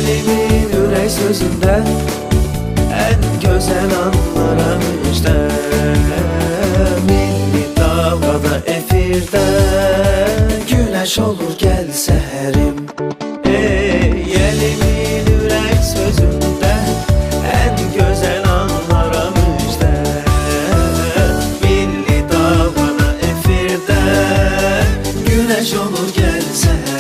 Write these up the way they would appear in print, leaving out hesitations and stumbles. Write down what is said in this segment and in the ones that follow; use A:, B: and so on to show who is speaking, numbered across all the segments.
A: elimin ürək sözündə ən gözəl anlara müjdə. Milli dalğada efirdə güneş olur gəl səhərim. Ey elimin ürək sözündə ən gözəl anlara müjdə. Milli dalğada efirdə güneş olur gəl səhərim.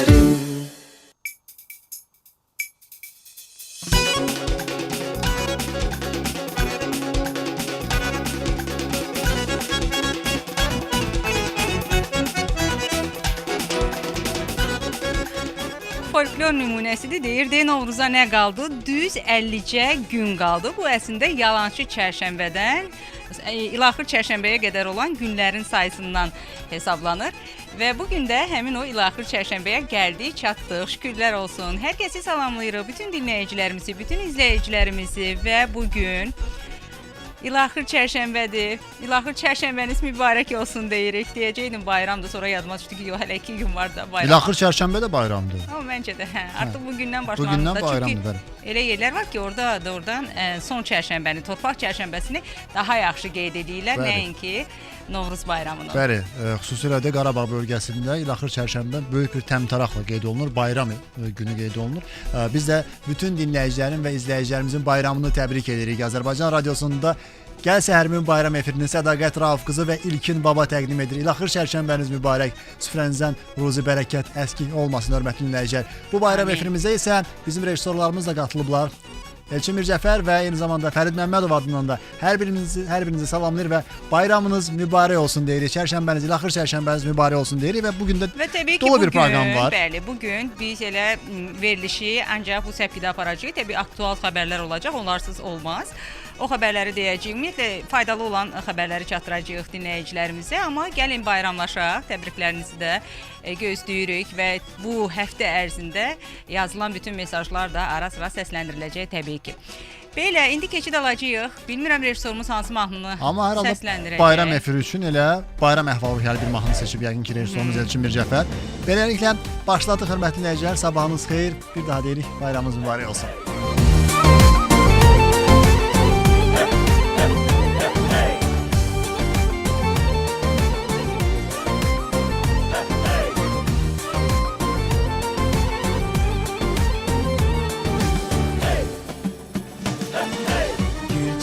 B: Folklor nümunəsidir, deyir, Novruza nə qaldı? Düz 50-cə gün qaldı. Bu əslində yalançı çərşənbədən ilaxır çərşənbəyə qədər olan günlərin sayısından hesablanır. Və bugün də həmin o ilaxır çərşənbəyə gəldik, çatdıq. Şükürlər olsun. Hər kəsi salamlayırıq, bütün dinləyicilərimizi, bütün izləyicilərimizi və bugün İlaxır çərşənbədir. İlaxır çərşənbəniz mübarək olsun deyirik. Deyəcəkdim bayramdır, sonra yadıma düşdü ki, yox, hələ 2 gün var da bayram.
C: İlaxır çərşənbə də bayramdır.
B: Amma məncə də, artıq bugündən başlanır.
C: Bugündən bayramdır.
B: Elə yerlər var ki, orada doğrudan son çərşənbəni, torpaq çərşənbəsini daha yaxşı qeyd edirlər, nəinki Novruz bayramını.
C: Bəli, xüsusilə də Qarabağ bölgəsində İlaxır çərşənbə böyük bir təmtəraqla qeyd olunur, bayram günü qeyd olunur. Biz də bütün dinləyicilərin və izləyicilərimizin bayramını təbrik edirik. Azərbaycan Radiosunda Gəl Səhərimin bayram efirini Sədaqət Rauf qızı və İlkin baba təqdim edir. İlaxır çərşənbəniz mübarək, süfrənizdən ruzi bərəkət əskik olmasın, hörmətli dinləyicilər. Bu bayram efirimizə isə bizim rejissorlarımız da qatılıblar. Elçin Mircəfər və eyni zamanda Fərid Məmmədov adından da hər birinizi salamlayır və bayramınız mübarək olsun deyirik. Çərşənbəniz, İlaxır çərşənbəniz mübarək olsun deyirik və bugün də dolu bir proqram var.
B: Bəli, bugün biz elə verilişi ancaq bu səpkidə aparacağıq. Təbii aktual xəbərlər olacaq, onlarsız olmaz. O xəbərləri deyəcəyik. Ümumiyyətlə faydalı olan xəbərləri çatdıracağıq dinləyicilərimizə, amma gəlin bayramlaşaq. Təbriklərinizi də gözləyirik və bu həftə ərzində yazılan bütün mesajlar da ara-sıra səsləndiriləcək təbii ki. Belə, indi keçid alacağıq. Bilmirəm rejissorumuz hansı mahnını səsləndirəcək.
C: Amma hər halda bayram efiri üçün elə bayram əhval-ruhiyyəli bir mahnı seçib yəqin ki, rejissorumuz Elçin Mircəfər. Beləliklə başladıq, hörmətli dinləyicilər. Sabahınız xeyir. Bir daha deyirik, bayramınız mübarək olsun.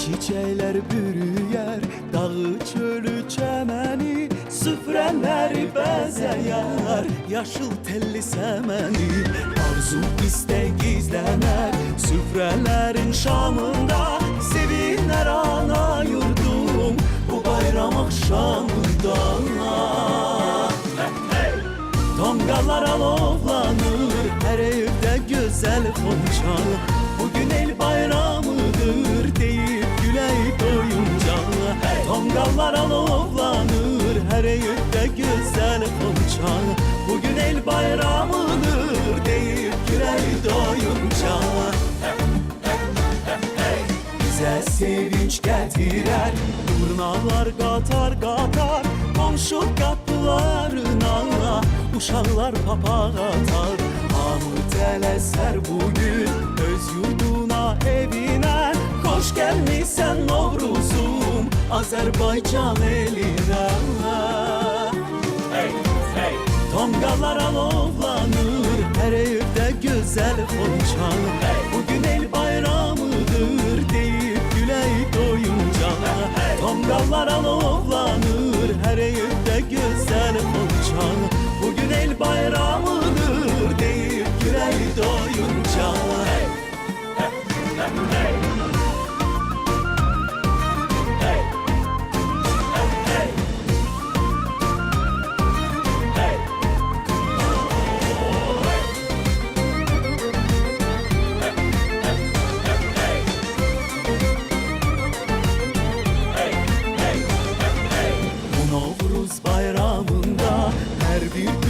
A: Çiçəklər bürüyər, dağı çölü çəməni, süfrələri bəzəyər, yaşıl telli səməni. Arzu istək gizlənər, süfrələrin şamında, sevinər ana yurdum, bu bayram axşamında. Tonqallar alovlanır, hər evdə gözəl xonçal, bugün el bayramıdır deyib gülək doyunca. Tonqallar alovlanır, hər evdə gözəl xonçal, bugün el bayramıdır deyib gülək doyunca. Bizə sevinç gətirər, durnalar qatar-qatar, qonşu qapılarına uşaqlar papaq atar. Hamı tələsər bugün öz yurduna, evinə, xoş gəlmisən Novruzum, Azərbaycan elinə. Tonqallar alovlanır, hər evdə gözəl xonçal, bugün el bayramıdır deyib gülək doyunca. Tonqallar alovlanır, hər evdə gözəl xonçal, bugün el bayramıdır deyib gülək doyunca.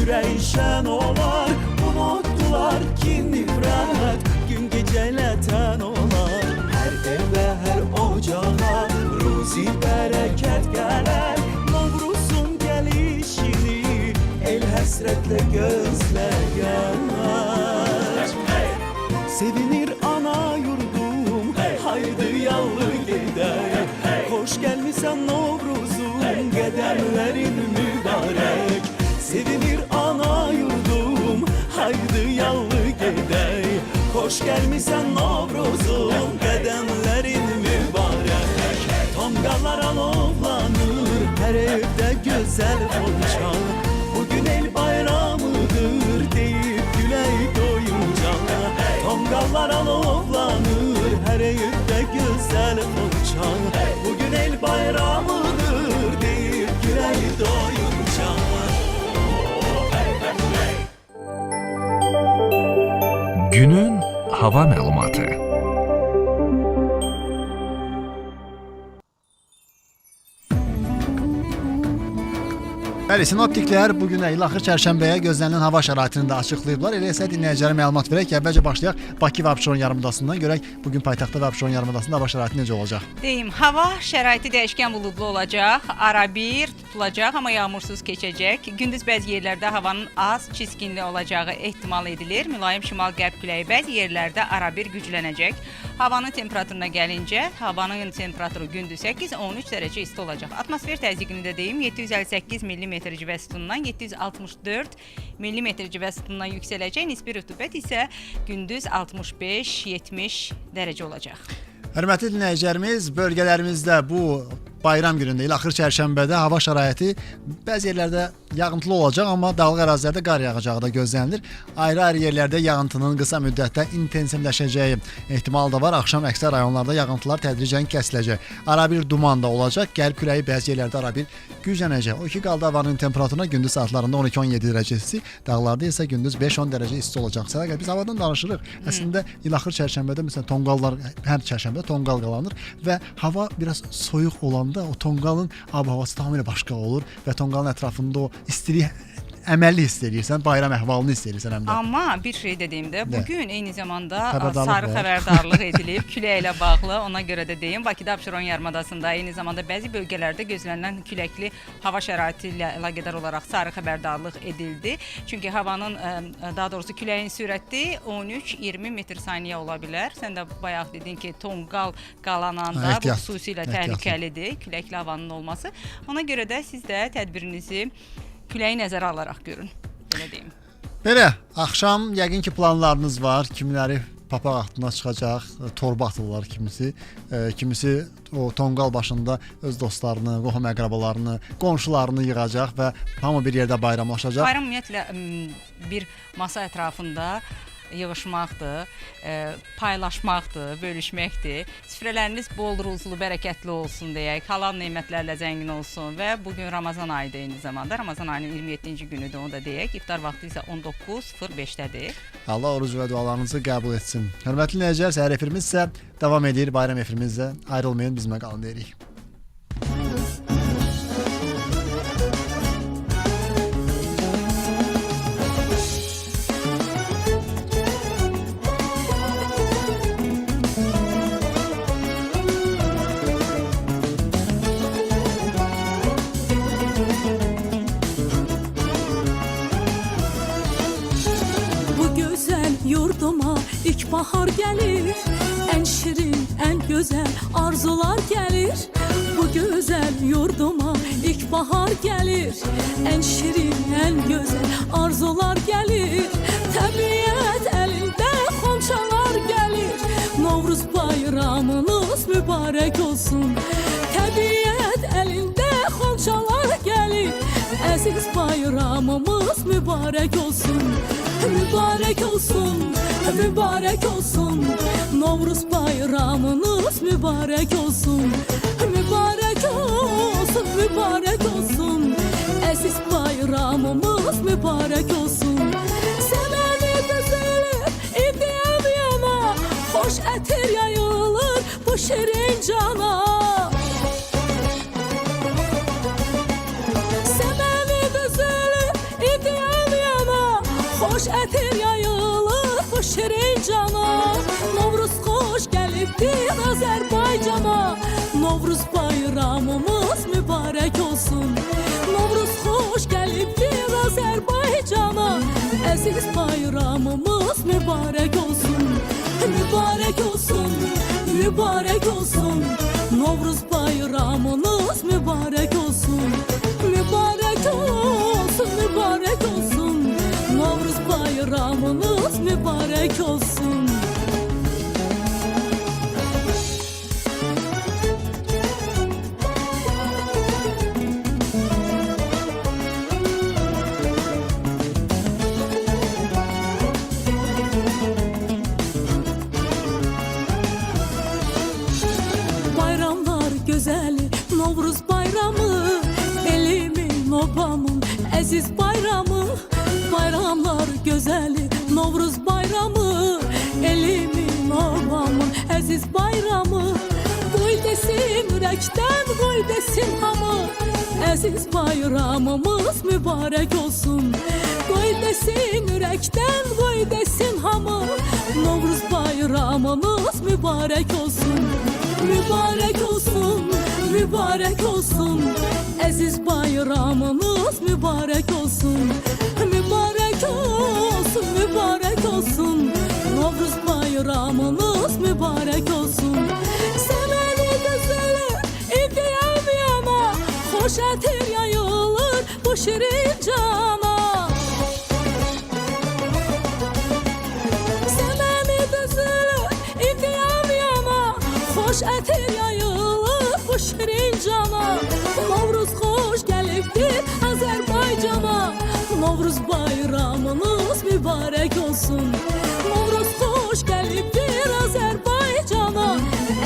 A: Ürəyişən olar, unutdular ki nifrət gün gecələtən olar. Hər evə, hər ocağa ruzi bərəkət gələr, Novruzun gəlişini el həsrətlə gözləyər. Sevinir ana yurdum, haydi yallı gedək. Xoş gəlmisən Novruzum, qədəmlərin mübarək. Sevinir ana yurdum, haydi yallı gedək. Xoş gəlmisən Novruzum, qədəmlərin mübarək. Tonqallar alovlanır, hər evdə gözəl xonçan. Bugün el bayramıdır, deyib gülək doyunca. Tonqallar alovlanır, hər evdə gözəl xonçan. Bugün el bayramıdır, deyib gülək doyunca.
D: Günün hava məlumatı.
C: Bəli, sinoptiklər bu gün ilaxır çərşənbəyə gözlənilən hava şəraitini də açıqlayıblar. Elə isə dinləyicilərə məlumat verək ki, əvvəlcə başlayaq Bakı və Abşeron yarımadasından. Görək bu gün paytaxtda və Abşeron yarımadasında hava şəraiti necə olacaq.
B: Deyim, hava şəraiti dəyişkən buludlu olacaq, arabir tutulacaq, amma yağmursuz keçəcək. Gündüz bəzi yerlərdə havanın az çiskinli olacağı ehtimal edilir. Mülayim şimal-qərb küləyi bəzi yerlərdə arabir güclənəcək. Havanın temperaturuna gəlincə, havanın temperaturu gündüz 8-13 dərəcə isti olacaq. Atmosfer təzyiqini də deyim, 758 mm civə sütunundan 764 mm civə sütunundan yüksələcək. Nisbi rütubət isə gündüz 65-70 dərəcə olacaq.
C: Hörmətli dinləyicilərimiz, bölgələrimizdə bu bayram günündə, ilaxır çərşənbədə hava şəraiti bəzi yerlərdə yağıntılı olacaq, amma dağlıq ərazilərdə qar yağacağı da gözlənilir. Ayrı-ayrı yerlərdə yağıntının qısa müddətdə intensivləşəcəyi ehtimal da var. Axşam əksər rayonlarda yağıntılar tədricən kəsiləcək. Arabir duman da olacaq, qərb küləyi bəzi yerlərdə arabir güclənəcək. O ki qaldı havanın temperaturuna gündüz saatlarında 12-17 dərəcə isti, dağlarda isə gündüz 5-10 dərəcə isti olacaq. Sənə biz havadan danışırıq. Əslində ilaxır çərşənbədə məsələn tonqallar hər çərşənbədə tonqal qalanır və hava biraz soyuq olanda o tonqalın ab-havası tamamilə başqa olur və tonqalın ətrafında o istilik əməlli hiss edirsən, bayram əhvalını hiss edirsən həm də.
B: Amma bir şey dediyimdə, bugün eyni zamanda
C: Xəbərdarlıq
B: sarı
C: var.
B: xəbərdarlıq edilib, küləklə bağlı. Ona görə də deyim, Bakıda Abşeron yarımadasında eyni zamanda bəzi bölgələrdə gözlənilən küləkli hava şəraiti ilə əlaqədar olaraq sarı xəbərdarlıq edildi. Çünki havanın, daha doğrusu küləyin sürəti 13-20 metr/saniyə ola bilər. Sən də bayaq dedin ki, tonqal qalananda bu xüsusilə təhlükəlidir, küləkli havanın olması. Ona görə də siz də tədbirinizi küləyi nəzərə alaraq görün, belə deyim.
C: Belə, axşam yəqin ki planlarınız var. Kimiləri papaq axtına çıxacaq, torba atırlar kimisi. Kimisi o tonqal başında öz dostlarını, qohum-əqrabalarını, qonşularını yığacaq və hamı bir yerdə bayramlaşacaq.
B: Bayram ümumiyyətlə bir masa ətrafında yığışmaqdır, paylaşmaqdır, bölüşməkdir. Süfrələriniz bol ruzlu, bərəkətli olsun deyək, halal nemətlərlə zəngin olsun və bugün Ramazan ayıdır eyni zamanda. Ramazan ayının 27-ci günüdür, onu da deyək. İftar vaxtı isə 19:05-dədir.
C: Allah oruc və dualarınızı qəbul etsin. Hörmətli dinləyicilər, səhər efirimiz isə davam edir. Bayram efirimizdə ayrılmayın, bizimlə qalın deyirik.
E: Yurduma ilk bahar gelir, en şirin, en güzel arzular gelir. Bu güzel yurduma ilk bahar gelir, en şirin, en güzel arzular gelir. Tabiat elinde xonçalar gelir, Novruz bayramınız mübarek olsun. Tabiat elinde xonçalar gelir, aziz bayramımız mübarek olsun. Mübarek olsun, mübarek olsun, Novruz bayramınız mübarek olsun. Mübarek olsun, mübarek olsun, aziz bayramımız mübarek olsun. Semeni düzülür, idiyem yana, hoş etir yayılır bu şirin cana. Semeni düzülür, idiyem yana, hoş etir yayılır bu şirin cana. Novruz hoş gəlibdir Azərbaycana, Novruz bayramımız mübarek olsun. Novruz hoş gəlibdir Azərbaycana, əziz bayramımız mübarek olsun. mübarek olsun, mübarek olsun. Novruz bayramınız mübarek olsun, mübarek olsun, mübarek olsun. Novruz bayramınız mübarek olsun. Güzeli Novruz bayramı, elimin obamın əziz bayramı. Bayramlar gözeli Novruz bayramı, elimin obamın əziz bayramı. Qoy desin ürəkdən, qoy desin hamı, əziz bayramımız mübarək olsun. Qoy desin ürəkdən, qoy desin hamı, Novruz bayramımız mübarək olsun. Mübarek olsun, mübarek olsun. Əziz bayramınız mübarek olsun. Mübarek olsun, mübarek olsun. Novruz bayramınız mübarek olsun. Sevəni gözəli idiyəm yana, xoş ətir yayılır bu şirin cana. Sevəni gözəli idiyəm yana, xoş ətir yayılır bu şirin cana. Novruz xoş gəlibdir Azərbaycana. Novruz bayramınız mübarək olsun. Novruz xoş gəlibdir Azərbaycana.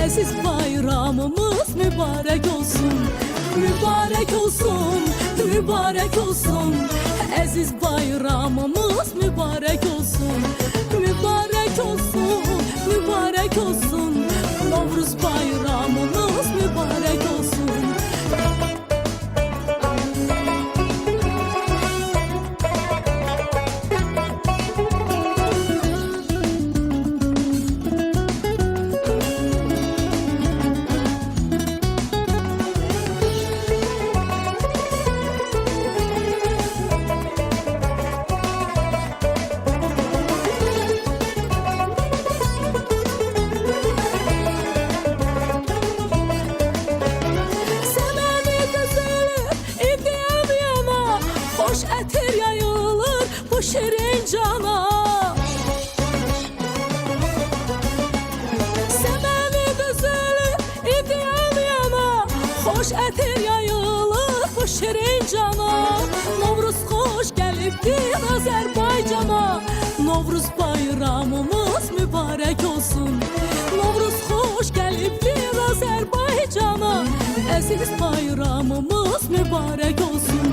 E: Əziz bayramımız mübarək olsun. Mübarək olsun, mübarək olsun. Əziz bayramımız mübarək olsun. Mübarək olsun, mübarək olsun. Novruz bayramınız mübarek olsun. Xoş ətir yayılır bu şirin cana. Sevəni gözəli idiyəm yana, xoş ətir yayılır bu şirin cana. Novruz xoş gəlibdir Azərbaycana. Novruz bayramımız mübarək olsun. Novruz xoş gəlibdir Azərbaycana. Əziz bayramımız mübarək olsun.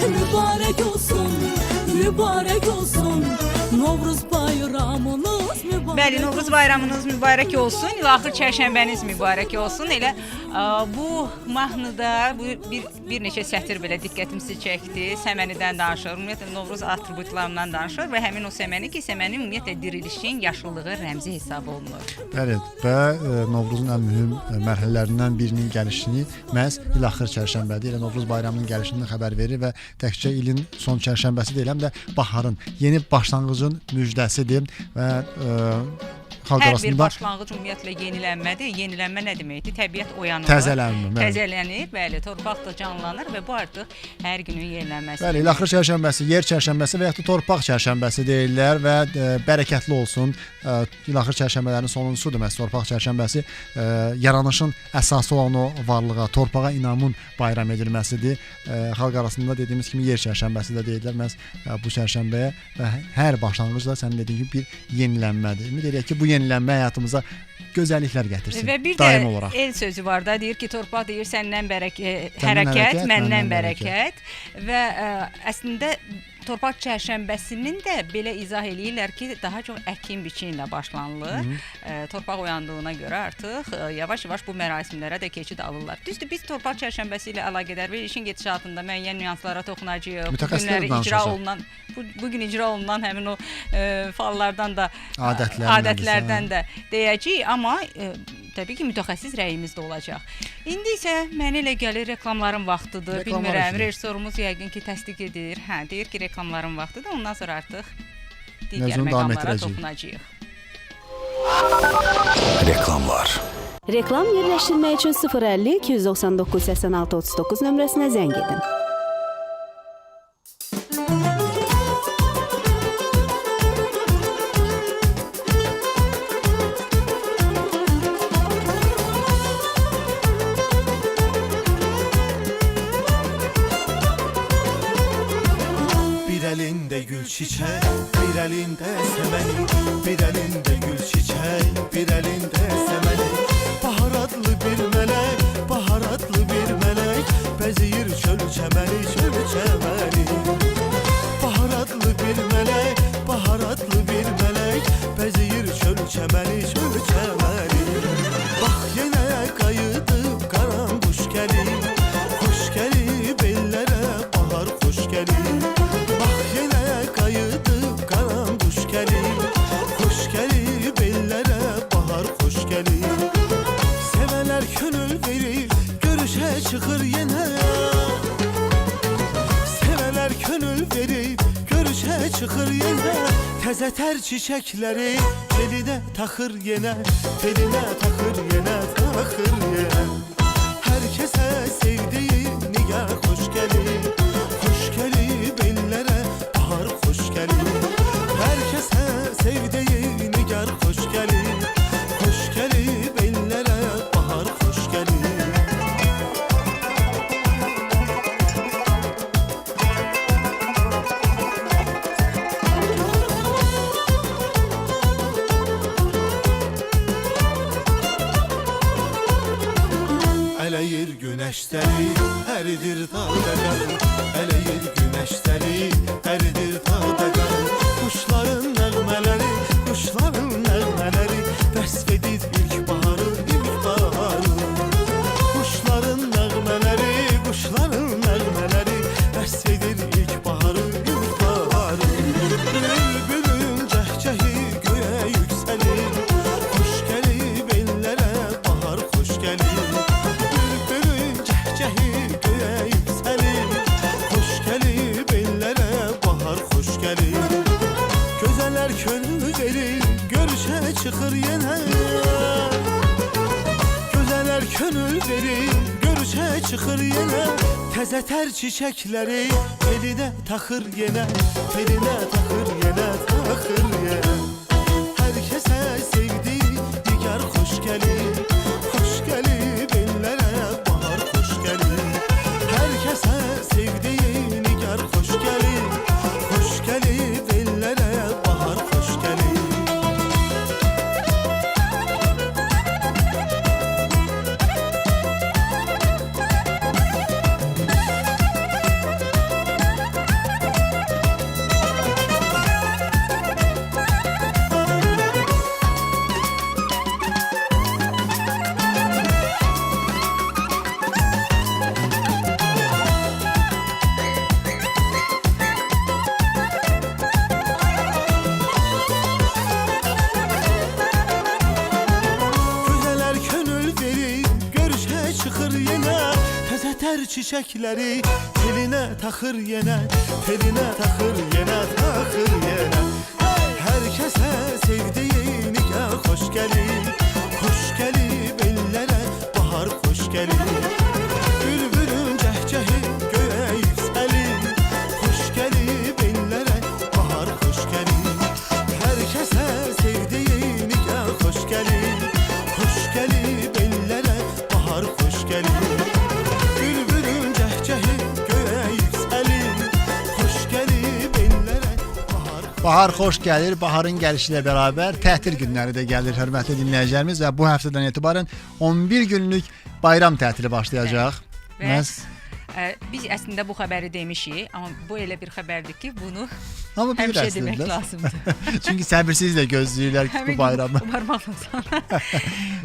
E: Mübarek olsun, mübarek olsun. Novruz bayramınız mübarek.
B: Bəli, Novruz bayramınız mübarək olsun. İlaxır çərşənbəniz mübarək olsun. Elə bu mahnıda bu bir neçə sətir belə diqqətimizi çəkdi. Səmənidən danışır, ümumiyyətlə Novruz atributlarından danışır və həmin o səməni ki, səmənin ümumiyyətlə dirilişin, yaşıllığı rəmzi hesab olunur.
C: Bəli, və Novruzun ən mühüm mərhələlərindən birinin gəlişini məhz İlaxır çərşənbədir. Elə Novruz bayramının gəlişindən xəbər verir və təkcə ilin son çərşənbəsi deyil, həm də baharın, yeni başlanğıcın müjdəsidir və xalq
B: Hər
C: arasında
B: bir başlanğıc ümumiyyətlə yenilənmədir. Yenilənmə nə deməkdir? Təbiət oyanır,
C: təzələnmə, bəli.
B: təzələnir, bəli, torpaq da canlanır və bu artıq hər günün yenilənməsidir.
C: Bəli, İlaxır çərşənbəsi, yer çərşənbəsi və ya da torpaq çərşənbəsi deyirlər və bərəkətli olsun. İlaxır çərşənbələrinin sonuncusudur məhz torpaq çərşənbəsi. Yaranışın əsası olan o varlığa, torpağa inamın bayram edilməsidir. Xalq arasında dediyimiz kimi yer çərşənbəsi də deyirlər məhz bu çərşənbəyə və hər başlanğıc da sənin dediyin kimi bir yenilənmədir. Ümid edirək ki, bu yenilənmə həyatımıza gözəlliklər gətirsin.
B: Və bir
C: daim
B: də
C: olaraq.
B: el sözü var da, deyir ki, torpaq deyir səndən hərəkət, məndən bərəkət və əslində torpaq çərşənbəsinin də belə izah eləyirlər ki, daha çox əkin biçimi ilə başlanılır. Torpaq oyandığına görə artıq yavaş-yavaş bu mərasimlərə də keçid alırlar. Düzdür, biz torpaq çərşənbəsi ilə əlaqədar və işin gedişatında müəyyən nüanslara toxunacağıq. Bu gün icra olunan həmin o fallardan da adətlərdən də deyəcəyik, amma təbii ki, mütəxəssis rəyimiz də olacaq. İndi isə mənə elə gəlir reklamların vaxtıdır. Bilmirəm, rejissorumuz yəqin ki, təsdiq edir. Deyir ki, reklamların vaxtıdır. Ondan sonra artıq digər məqamlara toxunacağıq.
F: Reklamlar.
G: Reklam yerləşdirmək üçün 050 299 86 39 nömrəsinə zəng edin.
A: Bir elinde gül çiçek, bir elinde semeni, bir elinde gül çiçek, bir elinde semeni. Bahar adlı bir melek, bahar adlı bir melek, bezir çöl çemeni, çöl çemeni. Bahar adlı bir melek, bahar adlı bir melek, bezir çöl çemeni, çöl çemeni. Bak yine kayıdım karan kuş gelin, hoş gelin bellere bahar hoş gelin. Bak yine kayıdım karan kuş gelin, hoş gelin bellere bahar hoş gelin. Seveler gönül verir, görüşe çıkır yine. Seveler gönül verir, görüşe çıkır yine. Teze ter çiçekleri teline takır yine, teline takır yine, takır yine. Herkese sevdiği nigar hoş gelin, hoş gelin bellere bahar hoş gelin. Herkese sevdiği nigar hoş gelin, hoş gelin bellere bahar hoş gelin. Eləyir güneşleri, eridir dağda qar. Eləyir güneşleri, eridir dağda qar. Kuşların nəğmələri, kuşların nəğmələri vəsf edir ilk baharı, ilk baharı. Kuşların nəğmələri, kuşların nəğmələri vəsf edir ilk baharı, ilk baharı. Bülbülün cəhcəhi göyə yüksəlir, hoş gəlir bellərə bahar hoş gəlir. Bülbülün cəhcəhi göyə yüksəlir, hoş gəlir bellərə bahar hoş gəlir. Gözələr könül verir, görüşə çıxır yenə. Gözələr könül verir, görüşə çıxır yenə. Təzə tər çiçəkləri telinə taxır yenə, telinə taxır yenə, taxır yenə. Hər kəsə sevdiyi nigar xoş gəlir, xoş gəlir bellərə bahar xoş gəlir. Hər kəsə sevdiyi nigar xoş gəlir, xoş gəlir bellərə bahar xoş gəlir. Gözələr könül verir, görüşə çıxır yenə. Təzə tər çiçəkləri telinə taxır yenə, telinə taxır yenə, taxır yenə. Hər kəsə sevdiyi nigar xoş gəlir, xoş gəlir bellərə bahar xoş gəlir. Bülbülün cəhcəhi göyə yüksəlir, xoş gəlir bellərə bahar xoş gəlir. Hər kəsə sevdiyi nigar xoş gəlir, xoş gəlir bellərə bahar xoş gəlir. Bülbülün cəhcəhi göyə yüksəlir, xoş gəlir bellərə bahar.
C: Bahar xoş gəlir. Baharın gəlişi ilə bərabər tətil günləri də gəlir hörmətli dinləyicilərimiz və bu həftədən etibarən 11 günlük bayram tətili başlayacaq.
B: Və biz əslində bu xəbəri demişik, amma bu elə bir xəbərdir ki, bunu
C: Amma bir
B: həmişə
C: əslində.
B: demək lazımdır.
C: Çünki səbirsizlə gözləyirlər bu bayramı.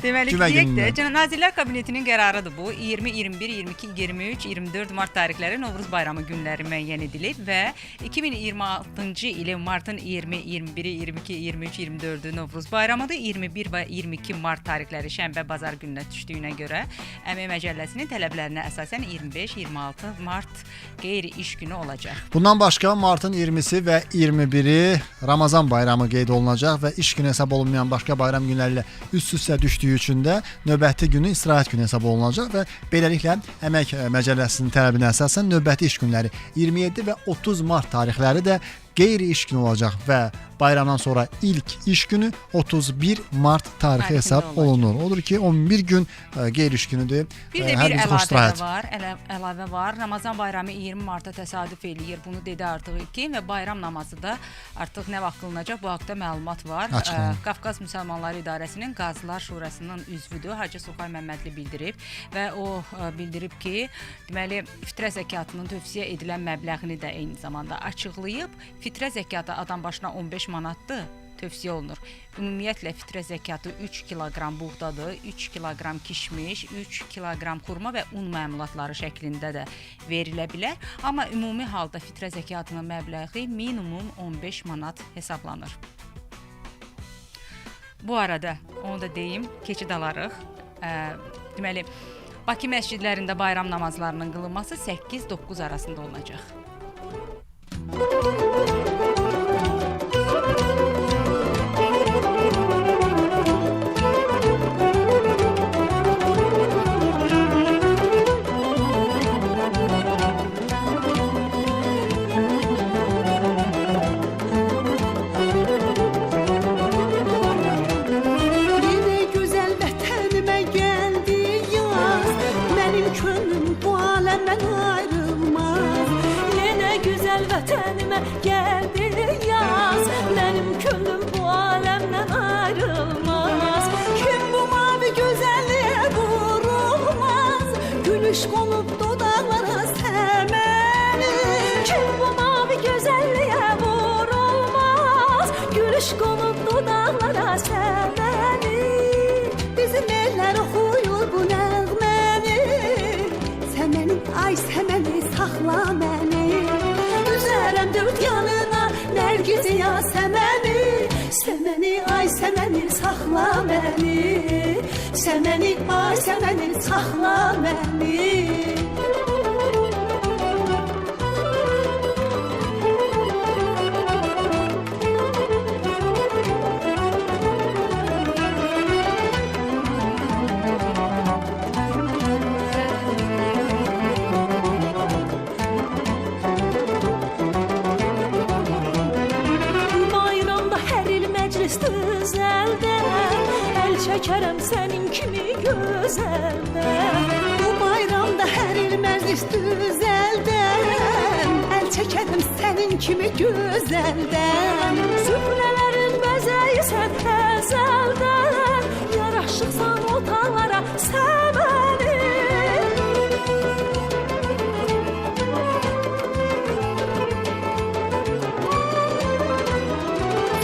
B: Deməli ki,
C: Cümə
B: deyək
C: günündə.
B: də, Nazirlər Kabinetinin qərarıdır bu. 20, 21, 22, 23, 24 mart tarixləri Novruz bayramı günləri müəyyən edilib və 2026-cı ilin martın 20, 21, 22, 23, 24-ü Novruz bayramıdır. 21 və 22 mart tarixləri şənbə bazar gününə düşdüyünə görə Əmək Məcəlləsinin tələblərinə əsasən 25, 26 mart qeyri-iş günü olacaq.
C: Bundan başqa martın 20-si və 21-i Ramazan bayramı qeyd olunacaq və iş günü hesab olunmayan başqa bayram günləri ilə üst-üstə düşdüyü üçün də növbəti günü istirahət günü hesab olunacaq və beləliklə Əmək Məcəlləsinin tələbinə əsasən növbəti iş günləri 27 və 30 mart tarixləri də qeyri-iş günü olacaq və bayramdan sonra ilk iş günü 31 mart tarixi
B: Tarixində
C: hesab
B: olacaq.
C: olunur. Odur ki, 11 gün qeyri-iş günüdür.
B: Bir də
C: Hər
B: bir
C: birisi xoş
B: əlavə
C: istirahət.
B: var, əlavə var. Ramazan bayramı 20 marta təsadüf eləyir. Bunu dedi artıq ilkin və bayram namazı da artıq nə vaxt qılınacaq? Bu haqqda məlumat var.
C: Açıqlanıb.
B: Qafqaz Müsəlmanları İdarəsinin Qazılar Şurasının üzvüdür Hacı Suxay Məmmədli bildirib və o bildirib ki, deməli fitrə zəkatının tövsiyə edilən məbləğini də eyni zamanda açıqlayıb. Fitrə zəkatı adam başına 15 manatdır. Tövsiyə olunur. Ümumiyyətlə fitrə zəkatı 3 kiloqram buğdadır, 3 kiloqram kişmiş, 3 kiloqram xurma və un məmulatları şəklində də verilə bilər. Amma ümumi halda fitrə zəkatının məbləği minimum 15 manat hesablanır. Bu arada onu da deyim, keçid alarıq. Deməli, Bakı məscidlərində bayram namazlarının qılınması 8-9 arasında olacaq.
E: Yine güzel vətənimə gəldi yaz, mənim könlüm bu aləmdən ayrılmaz. Yine güzel vətənimə gəldi yaz, mənim könlüm bu aləmdən ayrılmaz. Kim bu mavi gözəlliyə vurulmaz, gülüş qonub dodaqlara səməni. Kim bu mavi gözəlliyə vurulmaz, gülüş qonub dodaqlara səməni. Bizim eller oxuyur bu nəğməni, səməni, ay səməni, saxla məni. Üzərəm dörd yanına nərgiz yasəməni, səməni, ay səməni, saxla məni. Səməni, ay səməni, saxla məni. Bayramda hər il məclis düzəldər, əl çəkərəm sənin kimi gözəldən. Bu bayramda hər il məclis düzəldər, əl çəkərəm sənin kimi gözəldən. Süfrələrin bəzəyisən əzəldən, yaraşıqsan otaqlara səməni.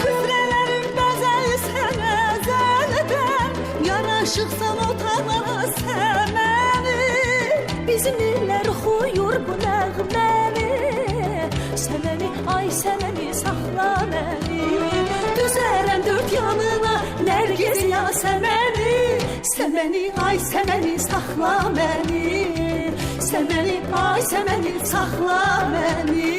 E: Süfrələrin bəzəyisən əzəldən, yaraşıqsan otaqlara səməni. Bizim illər oxuyur bu nəğməni, səməni, ay səməni, saxla məni. Düzərəm dörd yanına nərgiz yasəməni, səməni, ay səməni, saxla məni. Səməni, ay səməni, saxla məni.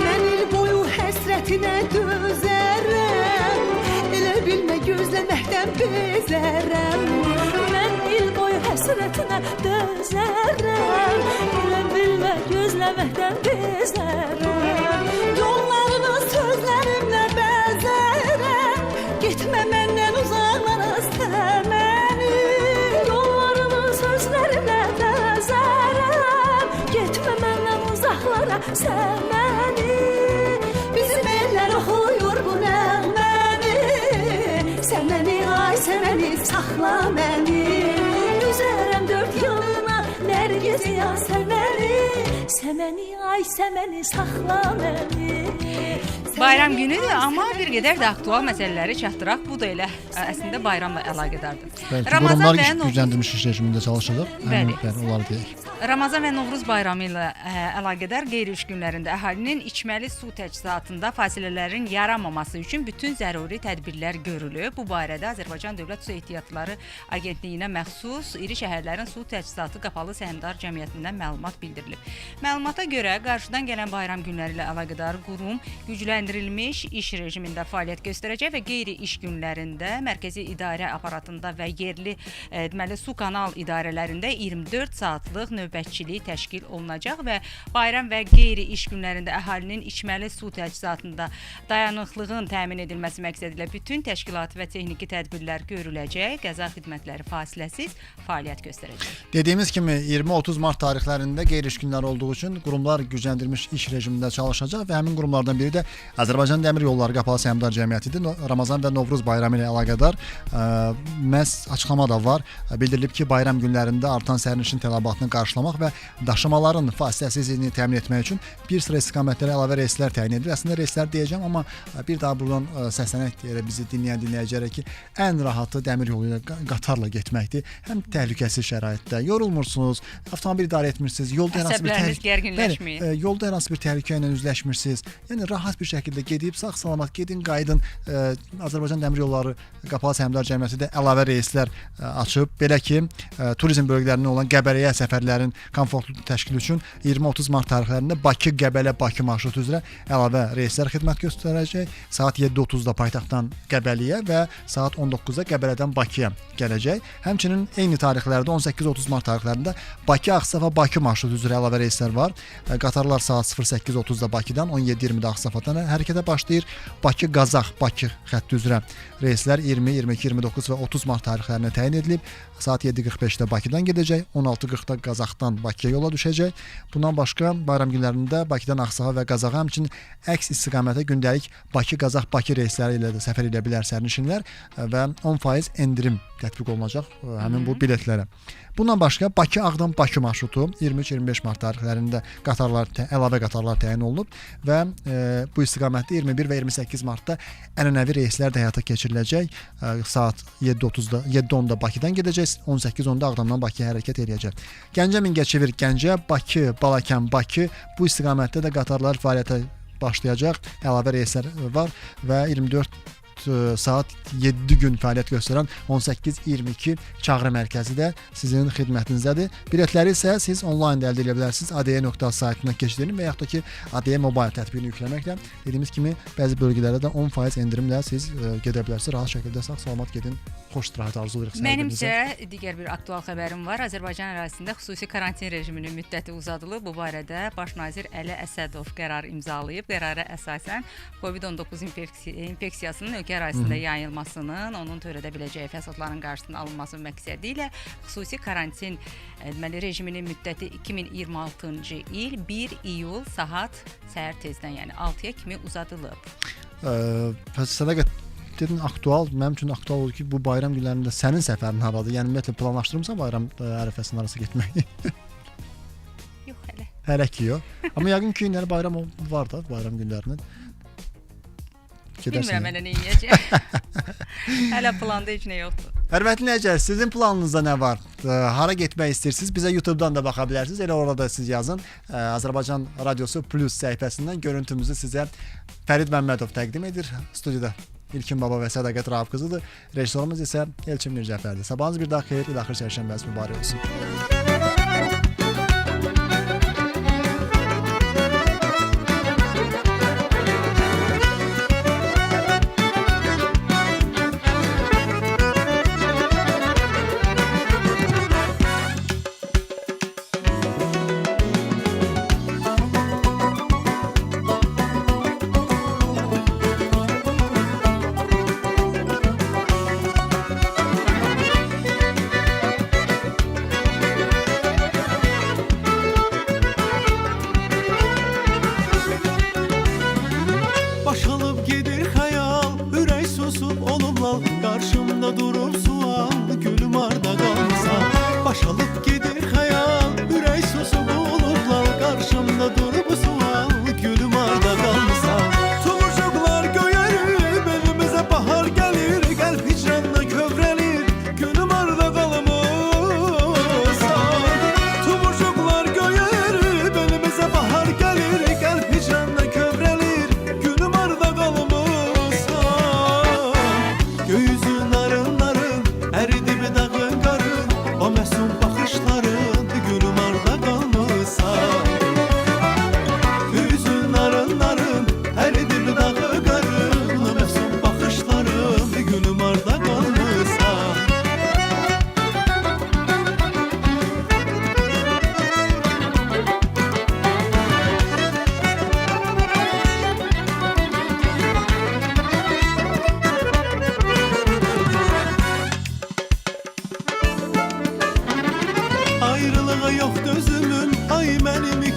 E: Mən il boyu həsrətinə dözərəm, elə bilmə gözləməkdən bezərəm. Mən il boyu həsrətinə dözərəm, elə bilmə gözləməkdən bezərəm. Yollarını sözlərimlə bəzərəm, getmə məndən uzaqlara səməni. Yollarını sözlərimlə bəzərəm, getmə məndən uzaqlara səməni. Bizim eller oxuyur bu nəğməni, səməni, ay səməni, saxla məni. Üzərəm dörd yanına nərgiz ziyan səməni, səməni ay səməni saxla məni.
B: Bayram günüdür, amma bir qədər də aktual məsələləri çatdıraq. Bu da elə əslində bayramla əlaqədardır.
C: Bəli,
B: Ramazan
C: qurumlar
B: və
C: iş
B: Novruz-
C: gücləndirilmiş iş rejimində çalışacaq.
B: Bəli.
C: Bəli, onları deyək.
B: Ramazan və Novruz bayramı ilə əlaqədar qeyri-iş günlərində əhalinin içməli su təchizatında fasilələrin yaranmaması üçün bütün zəruri tədbirlər görülüb. Bu barədə Azərbaycan Dövlət Su Ehtiyatları Agentliyinə məxsus iri şəhərlərin su təchizatı qapalı səhmdar cəmiyyətindən məlumat bildirilib. Məlumata görə qarşıdan gələn bayram günləri ilə əlaqədar qurum gücləndirilmiş iş rejimində fəaliyyət göstərəcək və qeyri-iş günlərində mərkəzi idarə aparatında və yerli deməli su kanal idarələrində 24 saatlıq növbətçilik təşkil olunacaq və bayram və qeyri-iş günlərində əhalinin içməli su təchizatında dayanıqlığın təmin edilməsi məqsədilə bütün təşkilati və texniki tədbirlər görüləcək, qəza xidmətləri fasiləsiz fəaliyyət göstərəcək.
C: Dediyimiz kimi 20-30 mart tarixlərində qeyri-iş günləri olduğu üçün qurumlar gücləndirilmiş iş rejimində çalışacaq və həmin qurumlardan biri də Azərbaycan Dəmir Yolları Qapalı Səhmdar Cəmiyyətidir. Ramazan və Novruz bayramı ilə əlaqədar məhz açıqlama da var. Bildirilib ki, bayram günlərində artan sərnişin tələbatını qarşılamaq və daşımaların fasiləsizliyini təmin etmək üçün bir sıra istiqamətlərə əlavə reyslər təyin edilir. Əslində reyslər deyəcəm, amma bir daha buradan səslənək deyərək bizi dinləyən dinləyicilərə ki, ən rahatı dəmir yolu ilə qatarla getməkdir. Həm təhlükəsiz şəraitdə yorulmursunuz, avtomobil idarə etmirsiniz, yolda hər hansı bir
B: Əsəbləriniz gərginləşmir.
C: yolda hər hansı bir təhlükə ilə üzləşmirsiniz. Yəni rahat bir şəkildə gedib sağ-salamat gedin, qayıdın. Azərbaycan Dəmir Yolları Qapalı Səhmdar Cəmiyyəti də əlavə reyslər açıb. Belə ki, turizm bölgələrindən olan Qəbələyə səfərlərin komfortlu təşkili üçün 20-30 mart tarixlərində Bakı, Qəbələ, Bakı marşrutu üzrə əlavə reyslər xidmət göstərəcək. Saat 7:30-da paytaxtdan Qəbəliyə və saat 19-da Qəbələdən Bakıya gələcək. Həmçinin eyni tarixlərdə 18-30 mart tarixlərində Bakı, Ağstafa, Bakı marşrutu üzrə əlavə reyslər var. Qatarlar saat 08:30-da Bakıdan, 17:20-də Ağstafadan hərəkətə başlayır. Bakı, Qazax, Bakı xətti üzrə reyslər 20, 22, 29 və 30 mart tarixlərinə təyin edilib. Saat 7:45-də Bakıdan gedəcək, 16:40-da Qazaxdan Bakıya yola düşəcək. Bundan başqa bayram günlərində Bakıdan Ağstafa və Qazaxa həmçinin əks istiqamətə gündəlik Bakı, Qazax, Bakı reysləri ilə də səfər edə bilər sərnişinlər və 10% endirim tətbiq olunacaq həmin bu biletlərə. Bundan başqa Bakı, Ağdam, Bakı marşrutu 23-25 mart tarixlərində əlavə qatarlar təyin olunub və bu istiqamətdə 21 və 28 martda ənənəvi reyslər də həyata keçiriləcək. Saat 7:30-da, 7:10-da Bakıdan gedəcək, 18:10-da Ağdamdan Bakıya hərəkət edəcək. Gəncə Mingəçevir, Gəncə, Bakı, Balakən, Bakı bu istiqamətdə də qatarlar fəaliyyətə başlayacaq. Əlavə reyslər var və 24 saat 7 gün fəaliyyət göstərən 18-22 çağrı mərkəzi də sizin xidmətinizdədir. Biletləri isə siz onlayn da əldə edə bilərsiniz. ADE.az saytına keçidin və yaxud da ki ADE mobil tətbiqini yükləməklə dediyimiz kimi bəzi bölgələrdə də 10% endirimlə siz gedə bilərsiniz. Rahat şəkildə sağ-salamat gedin. Xoş istirahət arzulayırıq sizə.
B: Mənim isə digər bir aktual xəbərim var. Azərbaycan ərazisində xüsusi karantin rejiminin müddəti uzadılıb. Bu barədə Baş nazir Əli Əsədov qərar imzalayıb. Qərara əsasən COVID-19 infeksiyasının ölkə ərazisində yayılmasının, onun törədə biləcəyi fəsadların qarşısının alınması məqsədi ilə xüsusi karantin deməli rejiminin müddəti 2026-cı il 1 iyul saat səhər tezdən, yəni 6-ya kimi uzadılıb.
C: Sədaqət dedin aktual, mənim üçün aktual olur ki, bu bayram günlərində sənin səfərin haradır? Yəni ümumiyyətlə planlaşdırmısan bayram ərəfəsinin arası getməyi?
B: Yox hələ.
C: Hələ ki yox. Amma yəqin ki, günləri bayram var da, bayram günlərinin.
B: Bilmirəm mənə nə yeyəcək. Hələ planda heç nə yoxdur.
C: Hörmətli dinləyicilər, sizin planınızda nə var? Hara getmək istəyirsiniz? Bizə YouTube-dan da baxa bilərsiniz. Elə orada siz yazın. Azərbaycan Radiosu Plus səhifəsindən görüntümüzü sizə Fərid Məmmədov təqdim edir. Studiyada İlkin Baba və Sədaqət Rahab qızıdır. Rejissorumuz isə Elçin Mircəfərdir. Sabahınız bir daha xeyir, il axır çərşənbəsi mübarək olsun.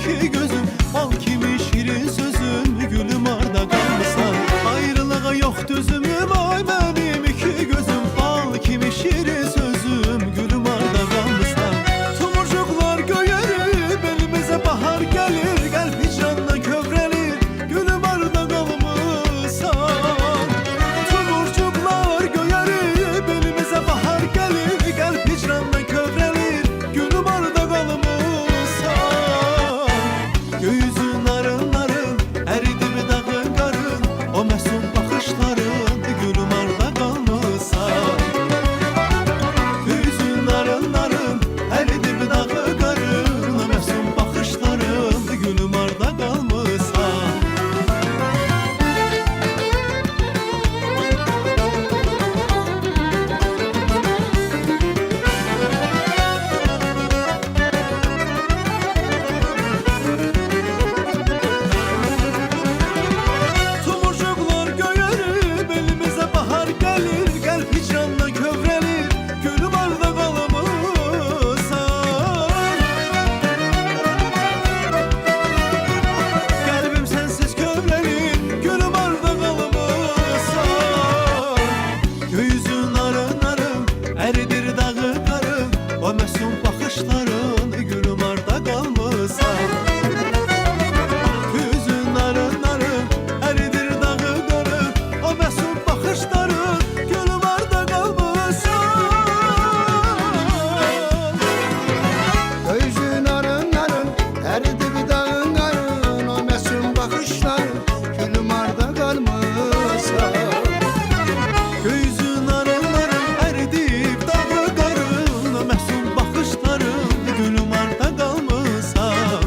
A: iki gözüm, bal kimi şirin sözüm, gülüm arda qalmısan. Ayrılığa yox düzümüm, ay mənim iki gözüm, bal kimi şirin sözüm, gülüm arda qalmısan. Tumurcuqlar göyərir, belimizə bahar gəlir, qəlb hicranla kövrəlir, gülüm arda qalmısan. Tumurcuqlar göyərir, belimizə bahar gəlir, qəlb hicranla kövrəlir, gülüm arda qalmısan. Göğüzün arın arın, əridi mi dağın qarın, o məsum baxışların, gülüm arda qalmısan. Göğüzün arın arın, əridi mi dağı qarın, o məsum baxışların, gülüm arda qalmısan. Tumurcuqlar göyərir, belimizə bahar gəlir, qəlb hicranla kövrəlir, gülüm arda qalmısan. Qəlbim sənsiz kövrəlir, gülüm arda qalmısan. Göğüzün arın arın, əridir dağı qarın, o məsum baxışların, gülüm arda qalmısan. Gözün arın arın, əridir dağı qarın, o məsum baxışların, gülüm arda qalmısan.
F: Gözün arın arın, eridi bir dağın qarın, o məsum baxışların, gülüm arda qalmısan.
A: Gözün arın arın, əridib dağı qarın, o məsum baxışların, gülüm arda qalmısan.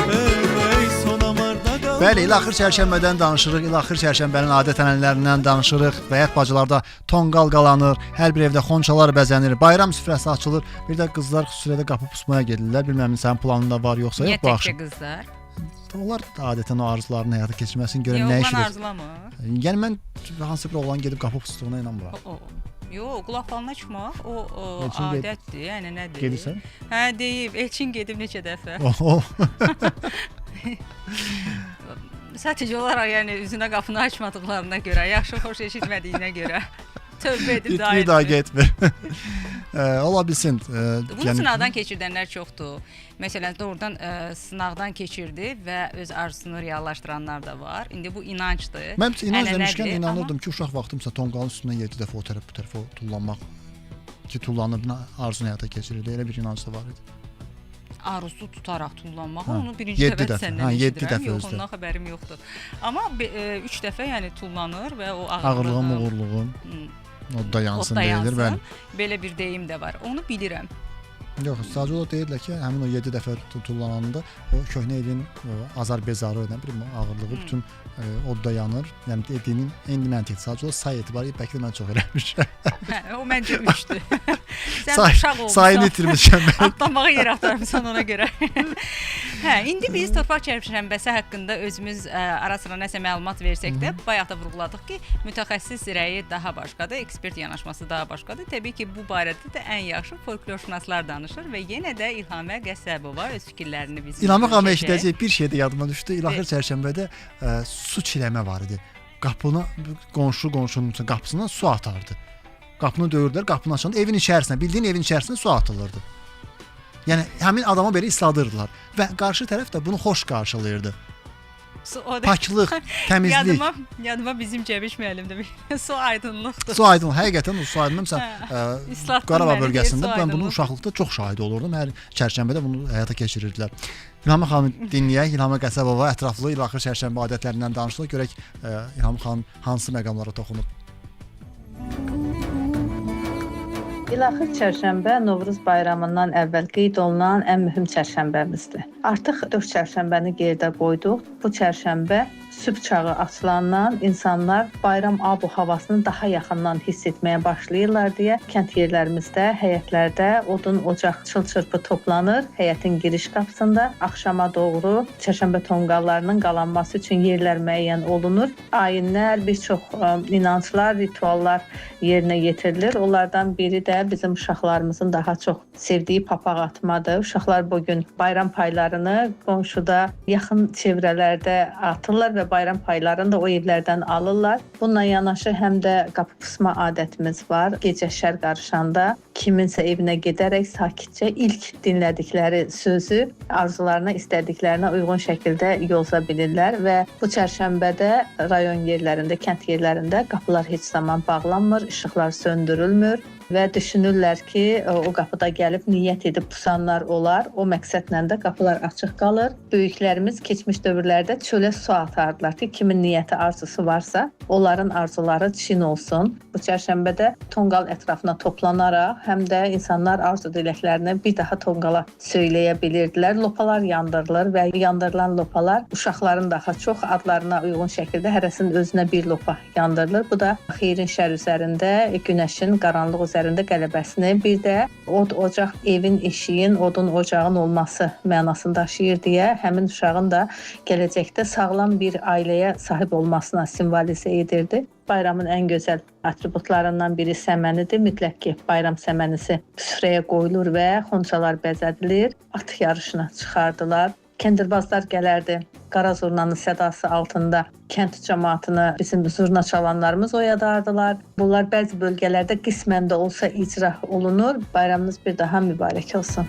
A: Ey sonam arda qalmısan.
C: Bəli, İlaxır çərşənbədən danışırıq. İlaxır çərşənbənin adət-ənənələrindən danışırıq. Bəyət bacılarda tonqal qalanır, hər bir evdə xonçalar bəzənir, bayram süfrəsi açılır. Bir də qızlar xüsusilə qapı pusmaya gedirlər. Bilmirəm sənin planında var yoxsa
B: Niyə
C: yox bu
B: təkcə
C: axşam.
B: qızlar?
C: Onlar da adətən o arzularını həyata keçirməsin, görən
B: Yox,
C: nə
B: mən
C: işdir.
B: arzulamır.
C: Yəni mən hansı bir oğlan gedib qapı pusduğuna inanmıram.
B: Yox, qulaq falına çıxmaq o
C: Elçin ged-
B: adətdir, yəni nədir?
C: Gedirsən?
B: Hə, deyib, Elçin gedib neçə dəfə.
C: Oh.
B: Sadəcə olaraq yəni üzünə qapını açmadıqlarına görə, yaxşı xoş eşitmədiyinə görə tövbə edib
C: Bir daha getmir. Ola bilsin.
B: Bunu sınaqdan keçirdənlər çoxdur. Məsələn, doğrudan sınaqdan keçirdi və öz arzusunu reallaşdıranlar da var. İndi bu inancdır.
C: Mən inanc
B: ənənədir,
C: demişkən
B: amma
C: inanırdım ki, uşaq vaxtımsa tonqalın üstündən 7 dəfə o tərəf bu tərəfə tullanmaq ki, tullanıb arzunu həyata keçirirdi. Elə bir inanc da var idi.
B: Arzusu tutaraq tullanmaq,
C: Hə,
B: onu birinci
C: yeddi
B: dəfə
C: dəfə,
B: səndən
C: hə, yeddi
B: eşidirəm.
C: dəfə
B: Yox,
C: özdə.
B: ondan xəbərim yoxdur. Amma 3 dəfə yəni tullanır və o
C: Ağırlığın, uğurluğun odda yansın
B: odda
C: deyilir. Bəli.
B: yansın. Belə bir deyim də var. Onu bilirəm.
C: Yox, sadəcə o deyirlər ki, həmin o 7 dəfə tullananda o köhnə evin azar bezarı, nə bilim, ağırlığı bütün odda yanır. Yəni dediyinin indi məntiq. Sadəcə o say etibarı bəlkə də mən çox eləmişəm.
B: Hə, o məncə 3-dür. Sən uşaq olmusan.
C: Sayını itirmişəm mən.
B: Atlamağa yer axtarmısan ona görə. Hə, indi biz torpaq çərşənbəsi haqqında özümüz ara-sıra nəsə məlumat versək də, bayaq da vurğuladıq ki, mütəxəssis rəyi daha başqadır, ekspert yanaşması daha başqadır. Təbii ki, bu barədə də ən yaxşı folklorşünaslar danışır və yenə də İlhamə Qəssəbova öz fikirlərini bizə
C: İlhamə xanım eşidəcək bir şey də yadıma düşdü. İlaxır çərşənbədə su çiləmə var idi. Qapını qonşunun qapısından su atardı. Qapını döyürdülər, qapını açanda evin içərisinə, bildiyin evin içərisinə su atılırdı. Yəni həmin adama belə isladırdılar və qarşı tərəf də bunu xoş qarşılayırdı. Paklıq, təmizlik.
B: Yadıma bizim Cəbiş müəllim də su aydınlıqdır.
C: Su aydınlıq, həqiqətən su aydınlıq. Məsələn, Qarabağ bölgəsində mən bunu uşaqlıqda çox şahid olurdum. Hər çərşənbədə bunu həyata keçirirdilər. İlhamə xanım dinləyək. İlhamə Qəssəbova ətraflı İlaxır çərşənbə adətlərindən danışılır. Görək İlhamə xanım hansı məqamlara toxunub.
H: İlaxır çərşənbə Novruz bayramından əvvəl qeyd olunan ən mühüm çərşənbəmizdir. Artıq 4 çərşənbəni geridə qoyduq. Bu çərşənbə sübh çağı açılandan insanlar bayram abu havasını daha yaxından hiss etməyə başlayırlar deyə kənd yerlərimizdə, həyətlərdə odun, ocaq, çıl-çırpı toplanır. Həyətin giriş qapısında axşama doğru çərşənbə tonqallarının qalanması üçün yerlər müəyyən olunur. Ayinlər, bir çox inanclar, rituallar yerinə yetirilir. Onlardan biri də bizim uşaqlarımızın daha çox sevdiyi papaq atmadır. Uşaqlar bugün bayram paylarını qonşuda, yaxın çevrələrdə atırlar və bayram paylarını da o evlərdən alırlar. Bununla yanaşı həm də qapı pusma adətimiz var. Gecə şər qarışanda kiminsə evinə gedərək sakitcə ilk dinlədikləri sözü arzularına, istədiklərinə uyğun şəkildə yoza bilirlər və bu çərşənbədə rayon yerlərində, kənd yerlərində qapılar heç zaman bağlanmır, işıqlar söndürülmür və düşünürlər ki, o qapıda gəlib niyyət edib pusanlar olar. O məqsədlə də qapılar açıq qalır. Böyüklərimiz keçmiş dövrlərdə çölə su atardılar ki, kimin niyyəti, arzusu varsa, onların arzuları çin olsun. Bu çərşənbədə tonqal ətrafına toplanaraq həm də insanlar arzu diləklərini bir daha tonqala söyləyə bilirdilər. Lopalar yandırılır və yandırılan lopalar uşaqların daha çox adlarına uyğun şəkildə hərəsinin özünə bir lopa yandırılır. Bu da xeyrin şər üzərində, günəşin qaranlıq üzərində qələbəsini, bir də od, ocaq, evin, eşiyin, odun, ocağın olması mənasını daşıyır deyə həmin uşağın da gələcəkdə sağlam bir ailəyə sahib olmasına simvolizə edirdi. Bayramın ən gözəl atributlarından biri səmənidir. Mütləq ki, bayram səmənisi süfrəyə qoyulur və xonçalar bəzədilir. At yarışına çıxardılar. Kəndirbazlar gələrdi. Qara zurnanın sədası altında kənd cəmaatını bizim zurna çalanlarımız oyadardılar. Bunlar bəzi bölgələrdə qismən də olsa icra olunur. Bayramınız bir daha mübarək olsun.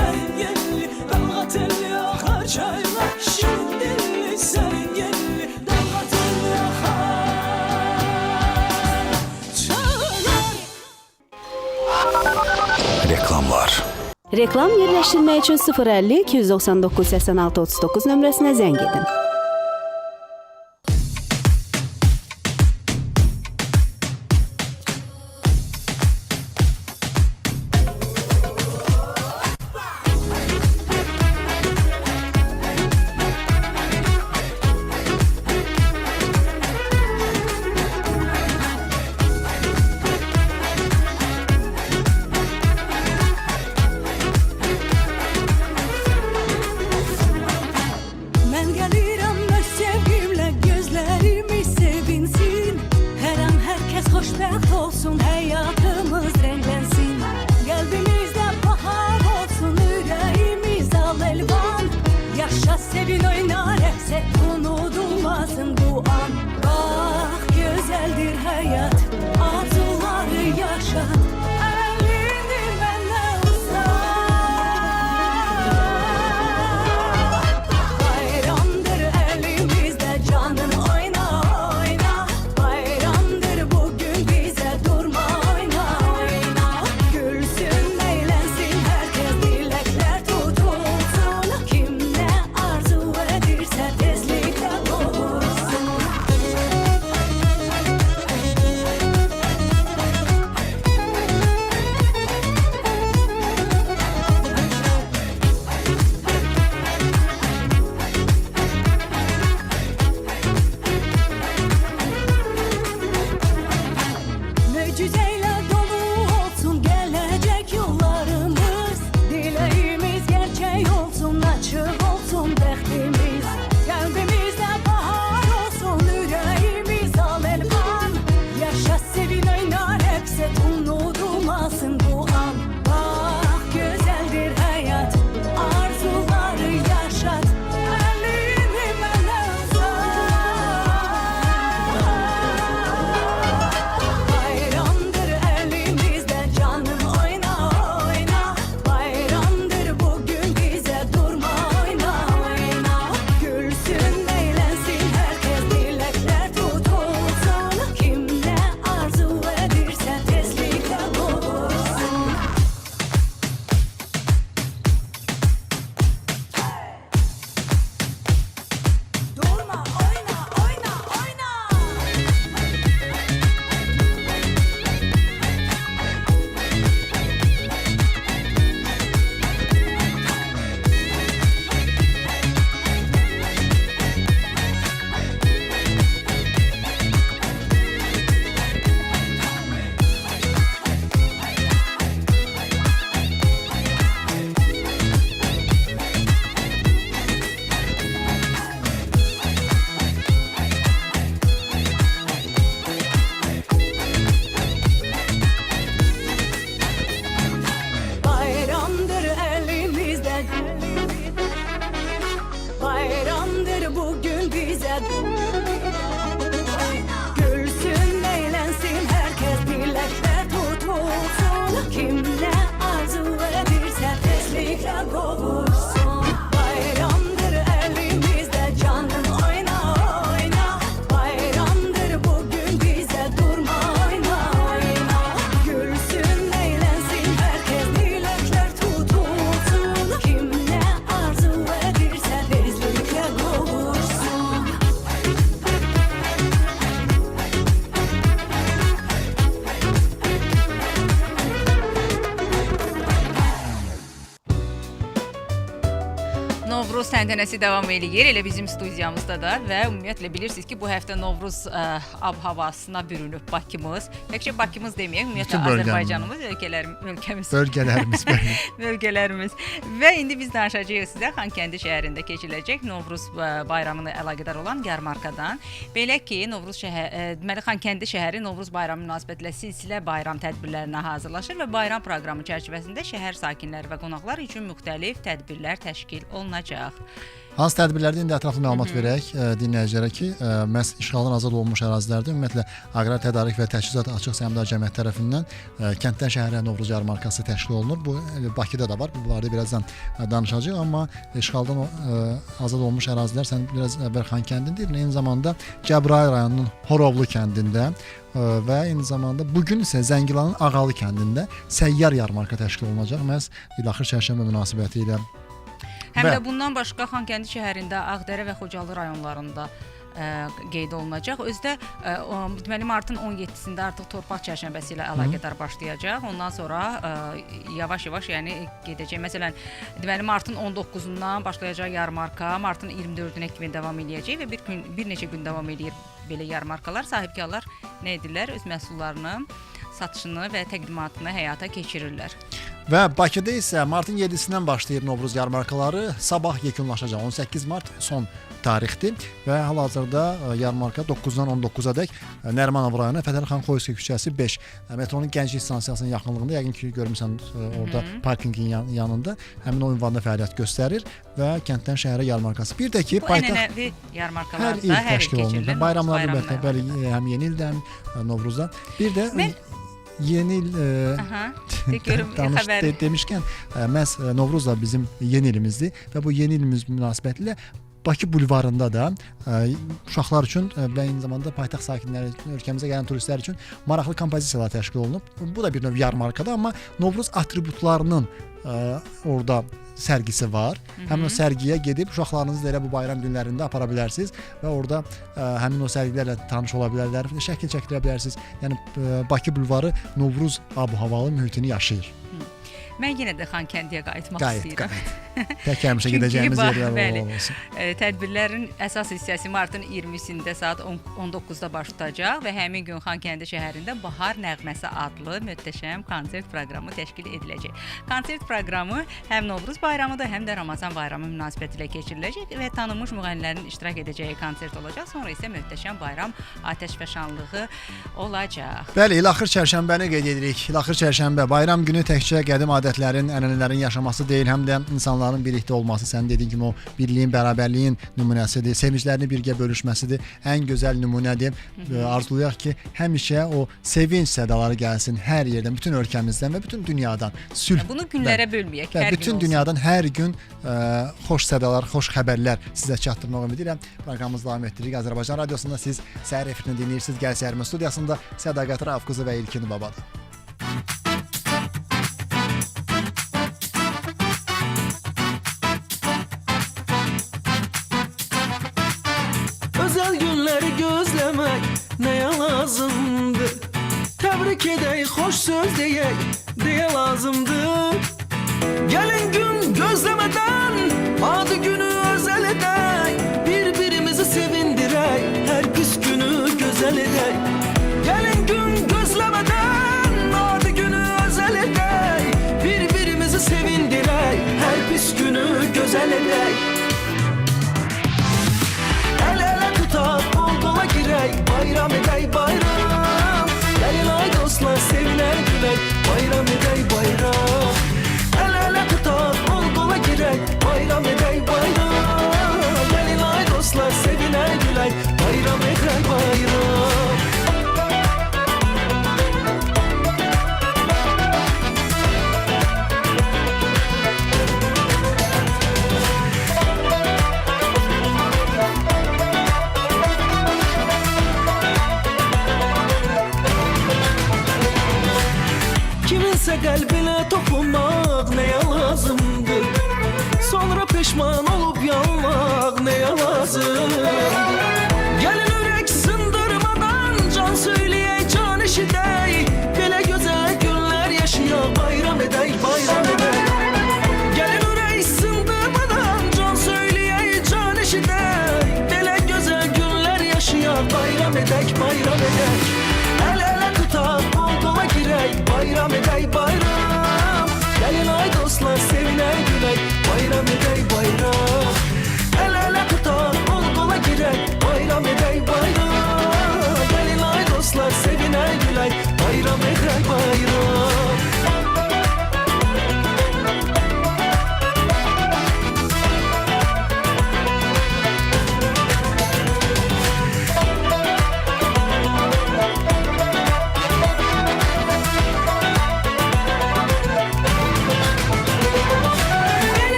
E: sərin yelli, dalğa telli axar çaylar. Şirin dilli, sərin yelli, dalğa telli axar çaylar.
D: Reklamlar.
G: Reklam yerləşdirmək üçün 050 299 86 39 nömrəsinə zəng edin.
E: Mən gəlirəm öz sevgimlə, gözlərimi sevinsin. Hər an hər kəs xoşbəxt olsun, həyatımız rənglənsin. Qəlbimizdə bahar olsun, ürəyimiz al-elvan. Yaşa, sevin, oyna, rəqs et, unudulmasın bu an. Bax, gözəldir həyat, arzuları yaşat. Əlini məndən uzat. Bayramdır əlimizdə, canım oyna, oyna. Bayramdır bugün bizə, durma, oyna, oyna. Gülsün, eğlənsin hər kəs, diləklər tutulsun. Kim nə arzu edirsə tezliklə qovursun. Möcüzəyə dolu olsun gələcək yollarımız. Diləyimiz gerçək olsun, açıq olsun bəxtimiz. Qəlbimizdə bahar olsun, ürəyimiz al-elvan. Yaşa, sevin, oyna, rəqs et, unudulmasın bu an. Bax, gözəldir həyat, arzuları yaşat. Əlini məndən uzat. Bayramdır əlimizdə, canım oyna, oyna. Bayramdır bugün bizə, durma, oyna, oyna. Gülsün, eğlənsin hər kəs, diləklər tutulsun. Kim nə arzu edirsə tezliklə qovursun. Durma, oyna, oyna, oyna. Bayramdır əlimizdə, bayramdır bugün bizə. Gülsün, eğlənsin hər kəs, diləklər tutulsun. Kim nə arzu edirsə tezliklə qovursun. Bayramdır əlimizdə, canım oyna, oyna. Bayramdır bugün bizə, durma, oyna, oyna. Gülsün, eğlənsin hər kəs, diləklər tutulsun. Kim nə arzu edirsə tezliklə qovursun.
B: Novruz təntənəsi davam eləyir elə bizim studiyamızda da və ümumiyyətlə bilirsiniz ki, bu həftə Novruz ab-havasına bürünüb Bakımız. Təkcə Bakımız deməyək, ümumiyyətlə
C: Bütün bölgəmiz.
B: Azərbaycanımız,
C: Bölgələrimiz.
B: bölgələrimiz. Və indi biz danışacağıq sizə Xankəndi şəhərində keçiriləcək Novruz bayramına əlaqədar olan yarmarkadan. Belə ki, deməli Xankəndi şəhəri Novruz bayramı münasibətilə silsilə bayram tədbirlərinə hazırlaşır və bayram proqramı çərçivəsində şəhər sakinləri və qonaqlar üçün müxtəlif tədbirlər təşkil olunacaq.
C: Hansı tədbirlərdə indi ətraflı məlumat verək dinləyicilərə ki, məhz işğaldan azad olunmuş ərazilərdə ümumiyyətlə Aqrar Tədarük və Təchizat Açıq Səhmdar Cəmiyyəti tərəfindən kənddən şəhərə Novruz yarmarkası təşkil olunur. Bu Bakıda da var. Bu barədə birazdan danışacağıq, amma işğaldan azad olmuş ərazilər sən biraz əvvəl Xankəndində, eyni zamanda Cəbrayıl rayonunun Horovlu kəndində və eyni zamanda bugün isə Zəngilanın Ağalı kəndində səyyar yarmarka təşkil olunacaq məhz İlaxır çərşənbə münasibəti ilə.
B: Həm də bundan başqa Xankəndi şəhərində Ağdərə və Xocalı rayonlarında qeyd olunacaq. Özdə deməli martın 17-sində artıq torpaq çərşənbəsi ilə əlaqədar başlayacaq. Ondan sonra yavaş-yavaş yəni gedəcək. Məsələn, deməli martın 19-undan başlayacaq yarmarka, martın 24-ünə kimi davam eləyəcək və bir neçə gün davam eləyir belə yarmarkalar. Sahibkarlar nə edirlər? Öz məhsullarını, satışını və təqdimatını həyata keçirirlər.
C: Və Bakıda isə martın 7-sindən başlayır Novruz yarmarkaları, sabah yekunlaşacaq. 18 mart son tarixdir və hal-hazırda yarmarka 9-dan 19-adək Nərimanov rayonu Fətəli xan Xoyski küçəsi 5 metronun Gənclik stansiyasının yaxınlığında, yəqin ki görmüsən orada parkinqin yanında həmin o ünvanda fəaliyyət göstərir və kənddən şəhərə yarmarkası. Bir də ki,
B: bu ənənəvi yarmarkalarda
C: hər il təşkil olunur. Bayramlar ümumiyyətlə, bəli, həm Yeni ildə, həm Novruzda. Bir də Yeni il demişkən, məhz Novruz da bizim yeni ilimizdir və bu yeni ilimiz münasibətilə Bakı bulvarında da uşaqlar üçün və eyni zamanda paytaxt sakinləri, ölkəmizə gələn turistlər üçün maraqlı kompozisiyalar təşkil olunub. Bu da bir növ yarmarkadır, amma Novruz atributlarının orada sərgisi var. Həmin o sərgiyə gedib uşaqlarınızı da elə bu bayram günlərində apara bilərsiniz və orada həmin o sərgilərlə tanış ola bilərlər, şəkil çəkilə bilərsiniz. Yəni Bakı bulvarı Novruz ab-havalı mühitini yaşayır.
B: Mən yenə də Xankəndiyə qayıtmaq istəyirəm.
C: Tək həmişə gedəcəyimiz yerlər olsun.
B: Tədbirlərin əsas hissəsi martın 20-sində saat 19-da başlayacaq və həmin gün Xankəndi şəhərində Bahar Nəğməsi adlı möhtəşəm konsert proqramı təşkil ediləcək. Konsert proqramı həm Novruz bayramıdır, həm də Ramazan bayramı münasibətilə keçiriləcək və tanınmış müğənnilərin iştirak edəcəyi konsert olacaq. Sonra isə möhtəşəm bayram atəşfəşanlığı olacaq.
C: Bəli, İlaxır çərşənbəni qeyd edirik. İlaxır çərşənbə bayram günü təkcə qədim adətlərin, ənənələrin yaşaması deyil, həm də insanların birlikdə olması, sən dediyin kimi o birliyin, bərabərliyin nümunəsidir, sevinclərini birgə bölüşməsidir, ən gözəl nümunədir. Arzulayaq ki, həmişə o sevinç sədaları gəlsin hər yerdən, bütün ölkəmizdən və bütün dünyadan. Sülh.
B: Bunu günlərə bölməyək, hər gün
C: bütün
B: olsun.
C: Dünyadan hər gün xoş sədalar, xoş xəbərlər sizə çatdırmaq ümid edirəm. Proqramımızı davam etdiririk. Azərbaycan Radiosunda siz səhər efirini dinləyirsiniz. Gəl Səhərimə studiyasında Sədaqət Rafqızı və İlkin Babadır.
I: Özel günleri gözlemek neye lazımdı? Tebrik edey, hoş söz diyey, diye lazımdı. Gelin gün gözlemeden, adı günü özel edey, birbirimizi sevindirey, her pis günü güzel edey. Gelin gün gözlemeden, adı günü özel edey, birbirimizi sevindirey, her pis günü güzel edey. Kol girey, bayram edey bayram. Gelin ay dostlar, sevilen güley, bayram edey bayram. El ele tutar, kol kola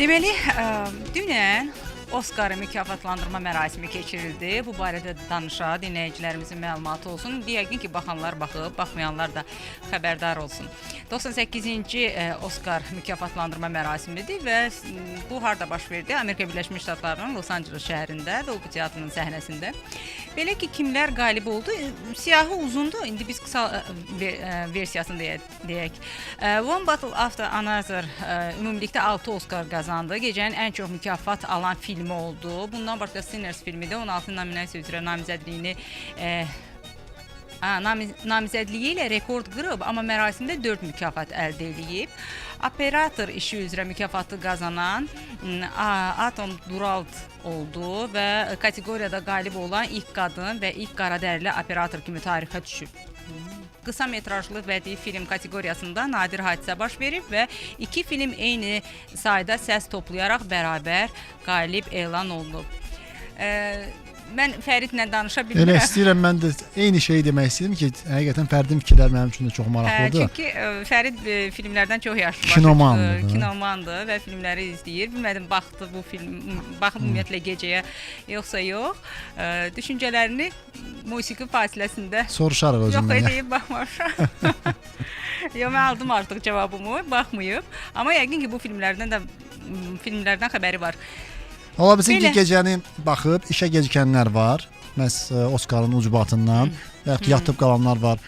B: Deməli, dünən Oscar mükafatlandırma mərasimi keçirildi. Bu barədə danışa dinləyicilərimizin məlumatı olsun. Yəqin ki, baxanlar baxıb, baxmayanlar da xəbərdar olsun. 98-ci Oscar mükafatlandırma mərasimidir və bu harda baş verdi? Amerika Birləşmiş Ştatlarının Los Angeles şəhərində, Dolby Teatrının səhnəsində. Belə ki, kimlər qalib oldu? Siyahı uzundur. İndi biz qısa versiyasını deyək. One Battle After Another ümumilikdə 6 Oscar qazandı. Gecənin ən çox mükafat alan filmi oldu. Bundan başqa Sinners filmi də 16 nominasiya üzrə namizədliyi ilə rekord qırıb, amma mərasimdə 4 mükafat əldə edib. Operator işi üzrə mükafatı qazanan Atom Duralt oldu və kateqoriyada qalib olan ilk qadın və ilk qaradərili operator kimi tarixə düşüb. Qısa metrajlı bədii film kateqoriyasında nadir hadisə baş verib və 2 film eyni sayda səs toplayaraq bərabər qalib elan olunub. Mən Fəridlə danışa bilmirəm.
C: Elə istəyirəm, mən də eyni şeyi demək istəyirəm ki, həqiqətən Fəridin fikirləri mənim üçün də çox maraqlıdır.
B: Çünki Fərid filmlərdən çox yaşlı kinomandır və filmləri izləyir. Bilmədim, baxdı bu film, baxıb ümumiyyətlə gecəyə yoxsa yox. Düşüncələrini musiqi fasiləsində
C: soruşarıq özündən.
B: Yox edib baxmamışam. Yox, mən aldım artıq cavabımı, baxmayıb. Amma yəqin ki, bu filmlərdən xəbəri var.
C: Ola bilsin ki, gecəni baxıb işə gecikənlər var, məhz Oscarın ucbatından, və yaxud yatıb qalanlar var.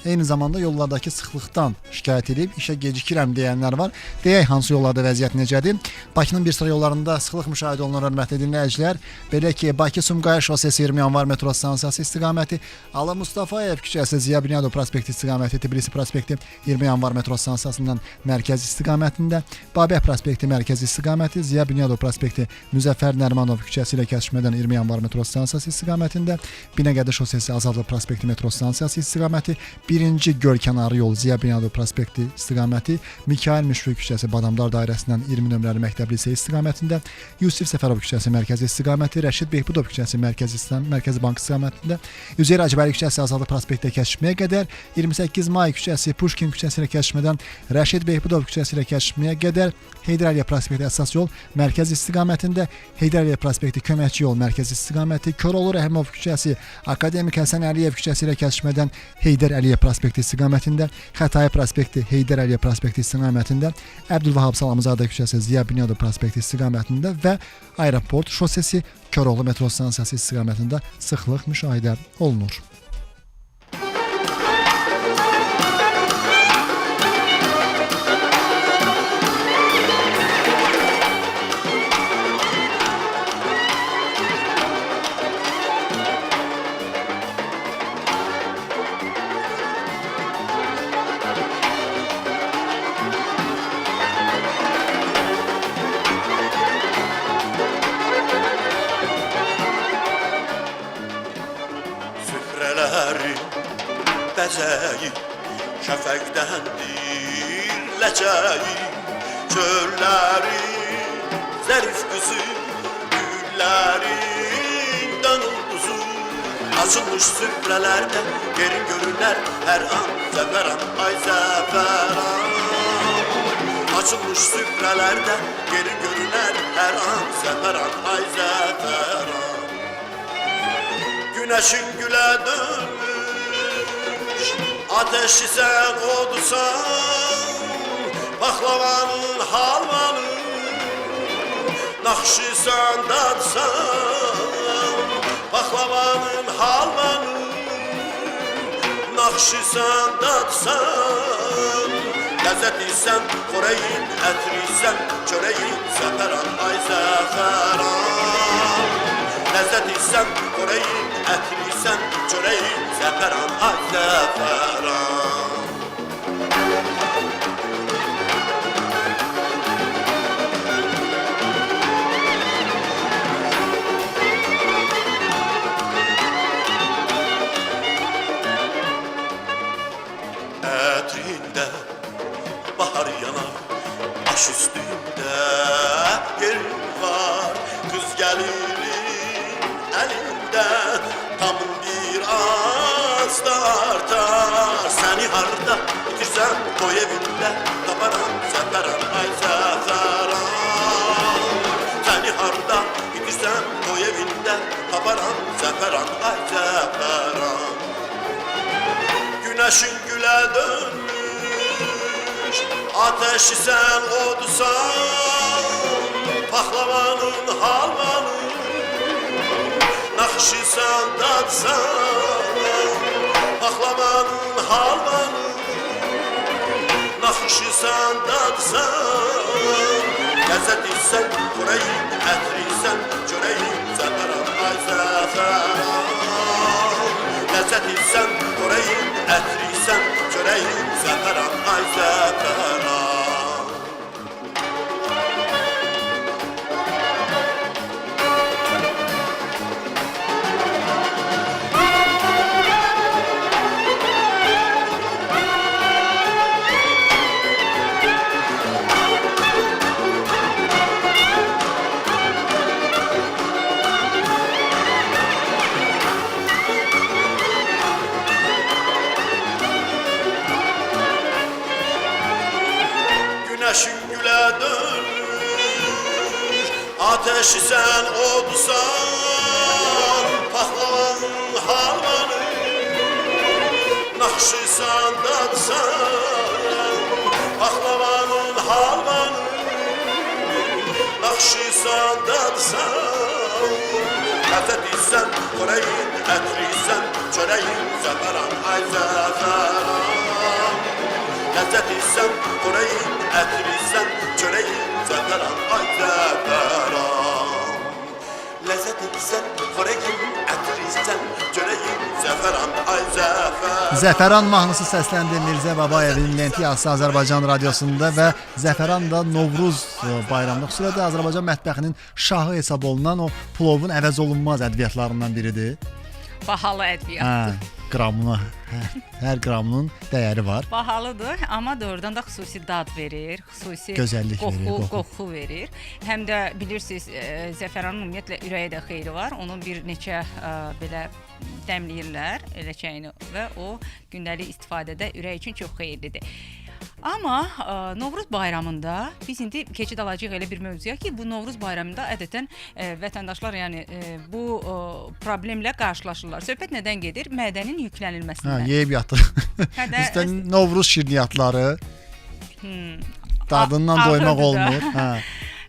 C: Eyni zamanda yollardakı sıxlıqdan şikayət edib işə gecikirəm deyənlər var. Deyək hansı yollarda vəziyyət necədir? Bakının bir sıra yollarında sıxlıq müşahidə olunur, hörmətli dinləyicilər. Belə ki, Bakı-Sumqayıt şosesi 20 yanvar metro stansiyası istiqaməti, Ali Mustafayev küçəsi, Ziya Bünyadov prospekti istiqaməti, Tbilisi prospekti 20 yanvar metro stansiyasından mərkəz istiqamətində, Babək prospekti mərkəz istiqaməti, Ziya Bünyadov prospekti Müzəffər Nərimanov küçəsi ilə kəsişmədən 20 yanvar metro stansiyası istiqamətində, Binəqədi şosesi Azadlıq prospekti metro stansiyası istiqaməti, Birinci Gölkənarı yol Ziya Bünyadov prospekti istiqaməti, Mikail Müşfiq küçəsi Badamdar dairəsindən 20 nömrəli məktəb lisey istiqamətində, Yusif Səfərov küçəsi mərkəzi istiqaməti, Rəşid Behbudov küçəsi mərkəzi bank istiqamətində, Üzeyir Hacıbəli küçəsi Azadlıq prospektə kəsişməyə qədər, 28 may küçəsi Puşkin küçəsi ilə kəsişmədən Rəşid Behbudov küçəsi ilə kəsişməyə qədər, Heydər Əliyev prospekti əsas yol mərkəzi istiqamətində, Heydər Əliyev prospekti köməkçi yol mərkəzi istiqaməti, Koroğlu Rəhimov küçəsi Akademik Həsən Əliyev küçəsi ilə kəsişmədən Heydər Əliyev prospekti istiqamətində, Xətai prospekti Heydər Əliyev prospekti istiqamətində, Əbdülvahab Salamzadə küçəsi Ziya Bünyadov prospekti istiqamətində və Aeroport şosesi Koroğlu metro stansiyası istiqamətində sıxlıq müşahidə olunur.
A: Bəzəyi şəfəqdəndir ləcəyi, çöllərin zərif qızı, güllərindən ulduzu, açılmış süfrələrdə yerin görünər hər an zəfəran, ay zəfəran. Açılmış süfrələrdə yerin görünər hər an zəfəran, ay zəfəran. Günəşin gülə dönmüş, ateşi sən odusan, Paxlavanın halvanı, naxşı sən dadsan. Paxlavanın halvanı, naxşı sən dadsan. Ləzzət isən, xorəyin, ətrisən, çörəyin, zəfəran, ay zəfəran. Ləzzət isən, xorəyin, ətrisən, çörəyin, zəfəran, ay zəfəran. Ətrində bahar yanar, baş üstündə yerin var, qız gəlirin əlində tamın bir az da artar. Səni harda itirsən toy evində, taparam zəfəran, ay zəfəran. istəyirsən toy evindən taparam zəfəran ay zəfəran. Günəşin gülə dönmüş, ateşisən odusan, paxlavanın halvanı, naxşisən dadsan, paxlavanın halvanı, naxşisən dadsan. Ləzzət isə xörəyin, ətrisən, çörəyin, zəfəran ay zəfəran. Ləzzət isə xörəyin, ətrisən, çörəyin, zəfəran ay zəfəran. Güneşin güle dönmüş, ateşisən odusan, paxlavanın halvanı, naxşisən dadsan, paxlavanın halvanı, naxşisən dadsan. Ləzzət isə xörəyin, ətrisən, çörəyin, zəfəran ay zəfəran. Ləzzət isə xörəyin, ətrisən, çörəyin, zəfəran ay zəfəran. Ləzzət isə xörəyin, ətrisən, çörəyin, zəfəran ay zəfəran.
C: Zəfəran mahnısı səsləndi Mirzə Babayevin Lentiyası Azərbaycan radiosunda və Zəfəran da Novruz bayramında, xüsusilə də Azərbaycan mətbəxinin şahı hesab olunan o plovun əvəz olunmaz ədviyyatlarından biridir.
B: Bahalı ədviyyatdır.
C: Qramına, hər qramının dəyəri var.
B: Bahalıdır, amma doğrudan da xüsusi dad verir, xüsusi
C: Gözəllik verir,
B: qoxu verir. Həm də bilirsiniz, zəfəranın ümumiyyətlə ürəyə də xeyri var. Onun bir neçə belə dəmləyirlər eləcəyini və o gündəlik istifadədə ürək üçün çox xeyirlidir. Amma Novruz bayramında biz indi keçid alacağıq elə bir mövzuya ki, bu Novruz bayramında adətən vətəndaşlar yəni bu problemlə qarşılaşırlar. Söhbət nədən gedir? Mədənin yüklənilməsindən.
C: Yeyib yatır. Bizdə Novruz şirniyyatları dadından doymaq olmur.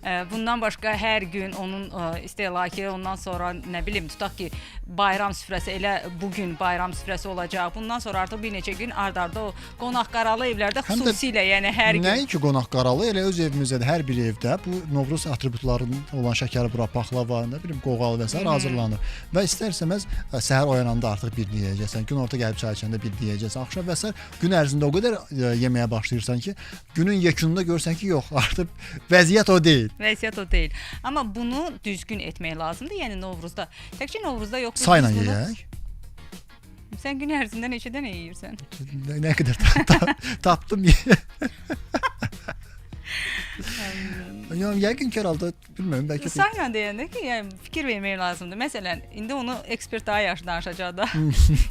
B: Bundan başqa hər gün onun istehlakı, ondan sonra nə bilim tutaq ki, bayram süfrəsi elə bu gün bayram süfrəsi olacaq. Bundan sonra artıq bir neçə gün ard-arda o qonaq-qaralı evlərdə xüsusilə, yəni hər gün.
C: Nəinki qonaq-qaralı, elə öz evimizdə də hər bir evdə bu Novruz atributlarının olan şəkəri bura, paxlava, nə bilim qoğal və s. hazırlanır. Və istər-istəməz səhər oyananda artıq birini yeyəcəksən, gün orta gəlib çay içəndə birini yeyəcəksən, axşam və s. gün ərzində o qədər yeməyə başlayırsan ki, günün yekununda görsən ki, yox, artıq vəziyyət o deyil.
B: Vəziyyət o deyil. Amma bunu düzgün etmək lazımdır. Yəni Novruzda, təkcə Novruzda yox.
C: Sayla yeyək.
B: Sən gün ərzində neçə dənə yeyirsən?
C: Nə qədər tapdım yeyək. Yəni yəqin ki, herhalde bilmirəm, bəlkə
B: sayla deyəndə ki, yəni fikir vermək lazımdır. Məsələn, indi onu ekspert daha yaxşı danışacaq da.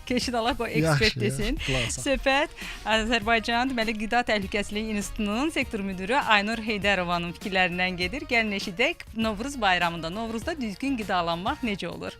B: Keçid alaq o ekspert desin. Söhbət Azərbaycan deməli Qida Təhlükəsizliyi İnstitutunun sektor müdürü Aynur Heydərovanın fikirlərindən gedir. Gəlin eşidək Novruz bayramında, Novruzda düzgün qidalanmaq necə olur?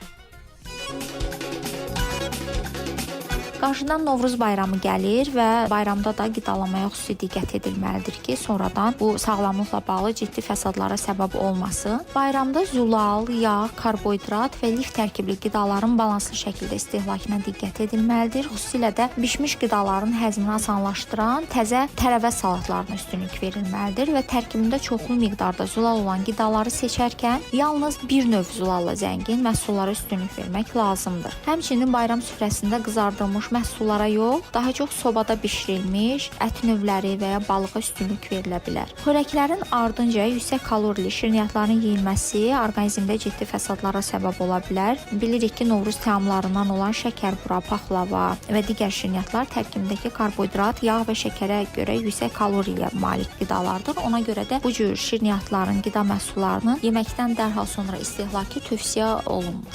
J: Qarşıdan Novruz bayramı gəlir və bayramda da qidalanmaya xüsusi diqqət edilməlidir ki, sonradan bu sağlamlıqla bağlı ciddi fəsadlara səbəb olmasın. Bayramda zülal, yağ, karbohidrat və lif tərkibli qidaların balanslı şəkildə istehlakına diqqət edilməlidir. Xüsusilə də bişmiş qidaların həzmini asanlaşdıran təzə tərəvəz salatlarına üstünlük verilməlidir və tərkibində çoxlu miqdarda zülal olan qidaları seçərkən yalnız bir növ zülalla zəngin məhsullara üstünlük vermək lazımdır. Həmçinin bayram süfrəsində qızardılmış məhsullara yox, daha çox sobada bişirilmiş ət növləri və ya balığa üstünlük verilə bilər. Xörəklərin ardınca yüksək kalorili şirniyyatların yeyilməsi orqanizmdə ciddi fəsadlara səbəb ola bilər. Bilirik ki, Novruz təamlarından olan şəkərbura, paxlava və digər şirniyyatlar tərkibindəki karbohidrat, yağ və şəkərə görə yüksək kaloriyə malik qidalardır. Ona görə də bu cür şirniyyatların, qida məhsullarının yeməkdən dərhal sonra istehlakı tövsiyə olunmur.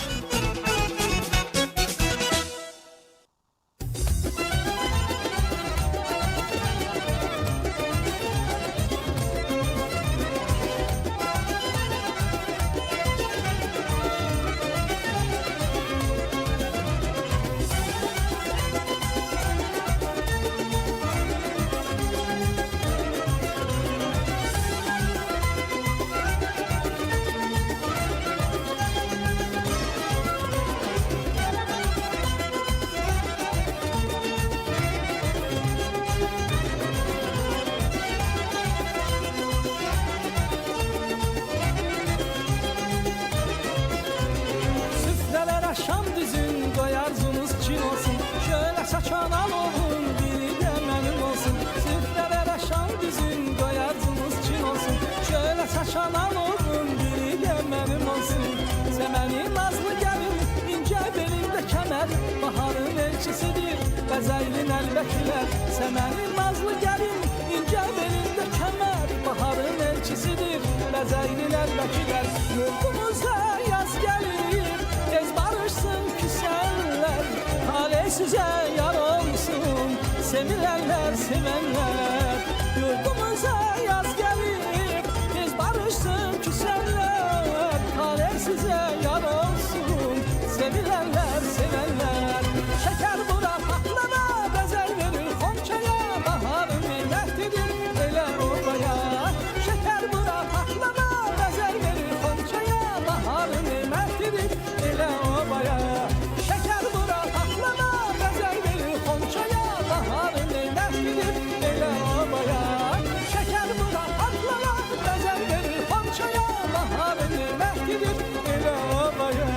I: yaşanan olsun, biri de benim olsun. Semeni nazlı gelin, ince belinde kemer, baharın elçisidir, bezeylin elbekler. Semeni nazlı gelin, ince belinde kemer, baharın elçisidir, bezeylin elbekler. Yurdumuza yaz gelir, tez barışsın küsenler, hale size yar olsun, sevilenler sevenler. Yurdumuza yaz gelir, tez barışsın küsenler, hale size yar olsun, sevilenler sevenler. Şeker bura patlama, bezer verir konçaya, baharın nimetidir ele obaya. Şeker bura patlama, bezer verir konçaya, baharın nimetidir ele obaya. Şeker bura patlama, bezer verir konçaya, baharın nimetidir ele obaya. Şeker bura patlama, bezer verir konçaya, baharın nimetidir ele obaya.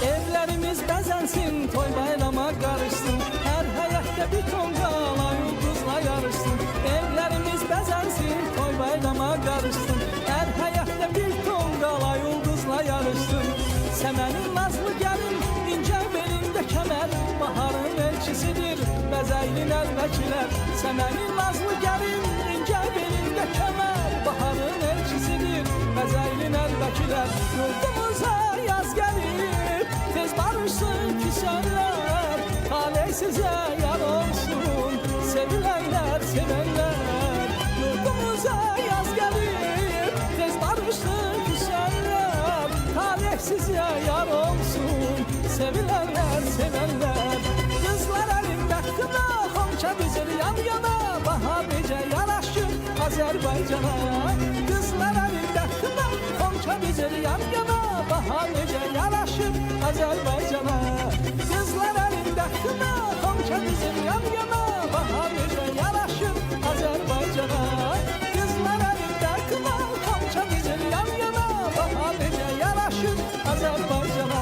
I: Evlerimiz bezensin, toy bayrama karışsın, her həyətdə bir tonqala yıldızla yarışsın. Evlerimiz bezensin, toy bayrama karışsın, her həyətdə bir tonqala yıldızla yarışsın. Semenin nazlı gelin, ince belinde kemer, baharın elçisidir, bezeylin elbekler. Semenin nazlı gelin, ince belinde kemer, baharın elçisidir, bezeylin elbekler. Yurdumuza yaz gelir, tez barışsın küsenler, hale size yar olsun, sevilenler sevenler. Yurdumuza yaz gelir, tez barışsın küsenler, hale size yar olsun, sevilenler sevenler. Kızlar elinde kına, konça dizir yan yana, bahar nece yaraşır Azerbaycan'a. Kızlar elinde kına, konça dizir yan yana, bahar nece yaraşır Azerbaycan'a. Kızlar elinde kına, konça dizir yan yana, bahar nece yaraşır Azerbaycan'a. Kızlar elinde kına, konça dizir yan yana, bahar nece yaraşır Azerbaycan'a.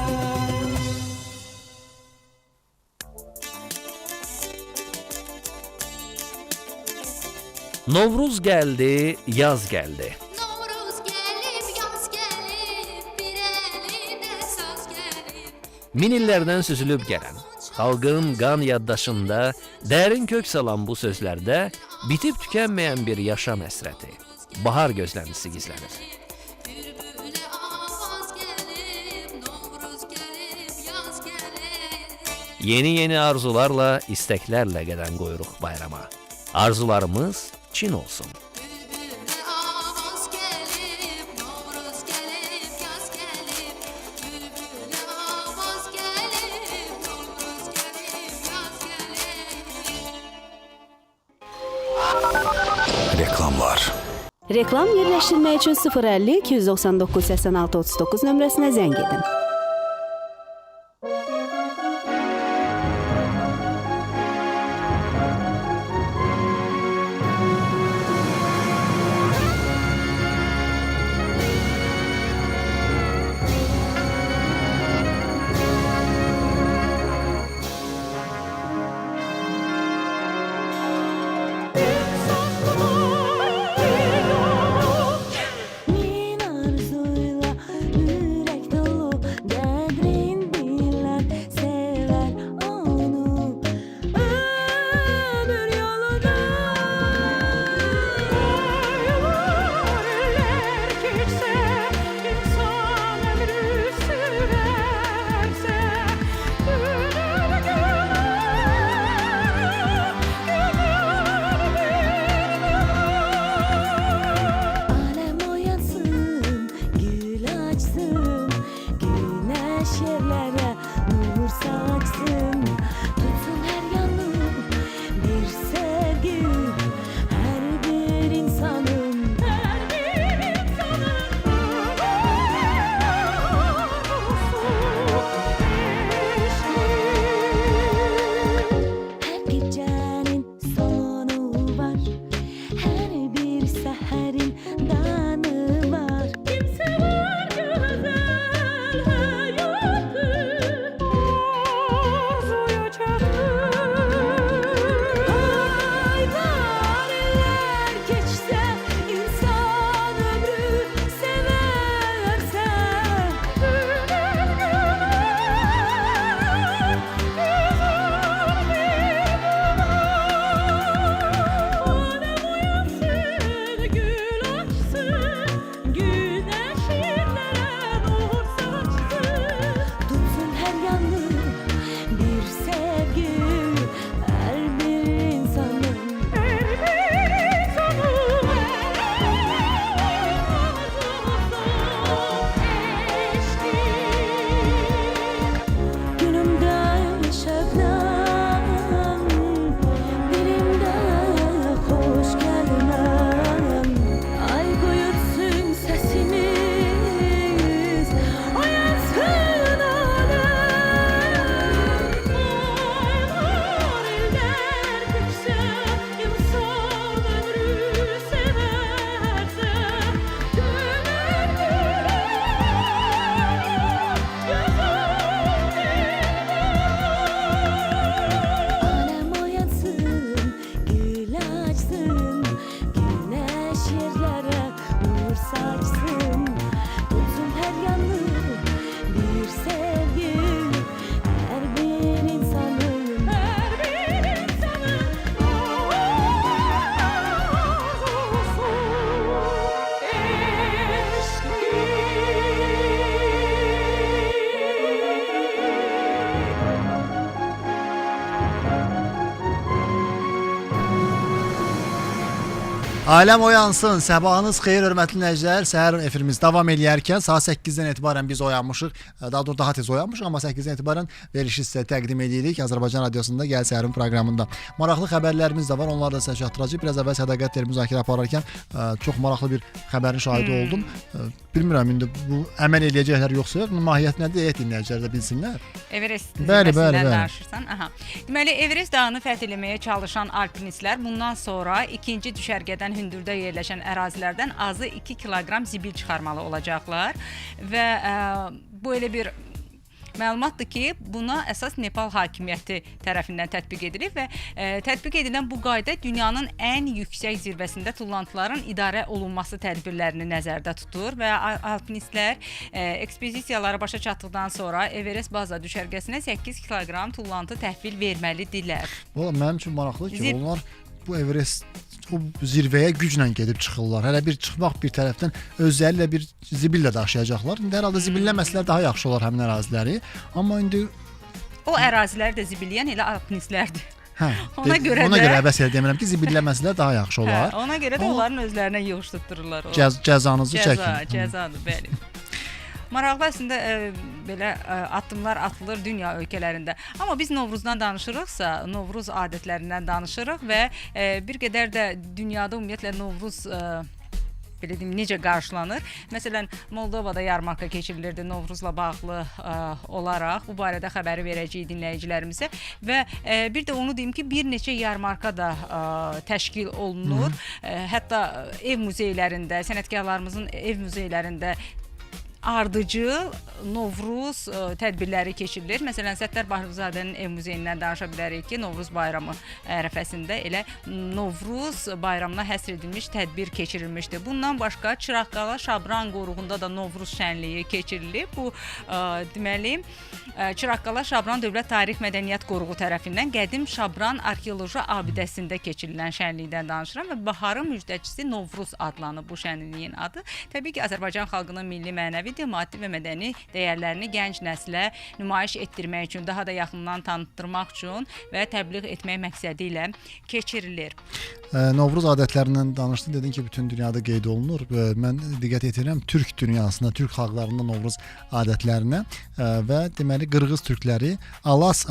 K: Novruz geldi, yaz geldi.
E: Novruz gelip yaz gelip bir elinde saz gelip.
K: Min illərdən süzülüb gələn, xalqın qan yaddaşında dərin kök salan bu sözlərdə bitib tükənməyən bir yaşam həsrəti, bahar gözləntisi gizlənir.
E: Bülbüle avaz gelip Novruz gelip yaz gelip.
K: Yeni arzularla, istəklərlə qədəm qoyuruq bayrama. Arzularımız Çin olsun.
E: Bülbüle avaz gelip Novruz gelip yaz gelip. Bülbüle avaz gelip Novruz gelip yaz gelip.
D: Reklamlar.
G: Reklam yerləşdirmək üçün 050 299 86 39 nömrəsinə zəng edin.
E: Min arzuyla yürek dolu
C: Aləm oyansın, sabahınız xeyir hörmətli dinləyicilər. Səhər efirimiz davam eləyərkən saat 8-dən etibarən biz oyanmışıq. Daha doğrusu daha tez oyanmışıq, amma 8-dən etibarən verilişi sizə təqdim edirik Azərbaycan Radiosunda Gəl Səhərin proqramında. Maraqlı xəbərlərimiz də var, onları da sizə çatdıracağıq. Biraz əvvəl sədaqət teri müzakirə apararkən çox maraqlı bir xəbərin şahidi oldum. Bilmirəm indi bu əməl eləyəcəklər yoxsa yox, mahiyyət nədir dinləyicilər də bilsinlər.
B: Everest
C: Bəli.
B: danışırsan. Aha. Deməli Everest dağını fəth etməyə çalışan alpinistlər bundan sonra ikinci düşərgədən hündürdə yerləşən ərazilərdən azı 2 kiloqram zibil çıxarmalı olacaqlar və bu elə bir məlumatdır ki, buna əsas Nepal hakimiyyəti tərəfindən tətbiq edilir və tətbiq edilən bu qayda dünyanın ən yüksək zirvəsində tullantıların idarə olunması tədbirlərini nəzərdə tutur və alpinistlər ekspedisiyaları başa çatdıqdan sonra Everest baza düşərgəsinə 8 kiloqram tullantı təhvil verməlidirlər.
C: Mənim üçün maraqlı ki, onlar bu Everest o zirvəyə güclə gedib çıxırlar. Hələ bir çıxmaq bir tərəfdən özləri ilə bir zibillə daşıyacaqlar. İndi hər halda zibilləməsələr daha yaxşı olar həmin əraziləri. Amma indi
B: o ərazilər də zibilləyən elə alpinistlərdir.
C: Ona görə əbəs elə demirəm ki, zibilləməsələr daha yaxşı olar.
B: Ona görə də onların özlərinə yığışdırırlar.
C: Cəzanızı çəkin.
B: Cəzadır, bəli. Maraqlı əslində belə addımlar atılır dünya ölkələrində. Amma biz Novruzdan danışırıqsa, Novruz adətlərindən danışırıq və bir qədər də dünyada ümumiyyətlə Novruz belə deyim, necə qarşılanır? Məsələn, Moldovada yarmarka keçirilirdi Novruzla bağlı olaraq. Bu barədə xəbəri verəcəyik dinləyicilərimizə və bir də onu deyim ki, bir neçə yarmarka da təşkil olunur. Hətta ev muzeylərində, sənətkarlarımızın ev muzeylərində ardıcıl Novruz tədbirləri keçirilir. Məsələn, Səttar Bahiruzadənin ev muzeyindən danışa bilərik ki, Novruz bayramı ərəfəsində elə Novruz bayramına həsr edilmiş tədbir keçirilmişdir. Bundan başqa Çıraqqala Şabran qoruğunda da Novruz şənliyi keçirilir. Bu deməli Çıraqqala Şabran Dövlət Tarix Mədəniyyət Qoruğu tərəfindən Qədim Şabran arxeoloji abidəsində keçirilən şənlikdən danışıram və Baharın müjdəçisi Novruz adlanır bu şənliyin adı. Təbii ki, Azərbaycan xalqının milli mənəvi, maddi və mədəni dəyərlərini gənc nəslə nümayiş etdirmək üçün, daha da yaxından tanıtdırmaq üçün və təbliğ etmək məqsədi ilə keçirilir.
C: Novruz adətlərindən danışdın, dedin ki, bütün dünyada qeyd olunur. Mən diqqət edirəm Türk dünyasına, Türk xalqlarında Novruz adətlərinə və deməli qırğız türkləri alas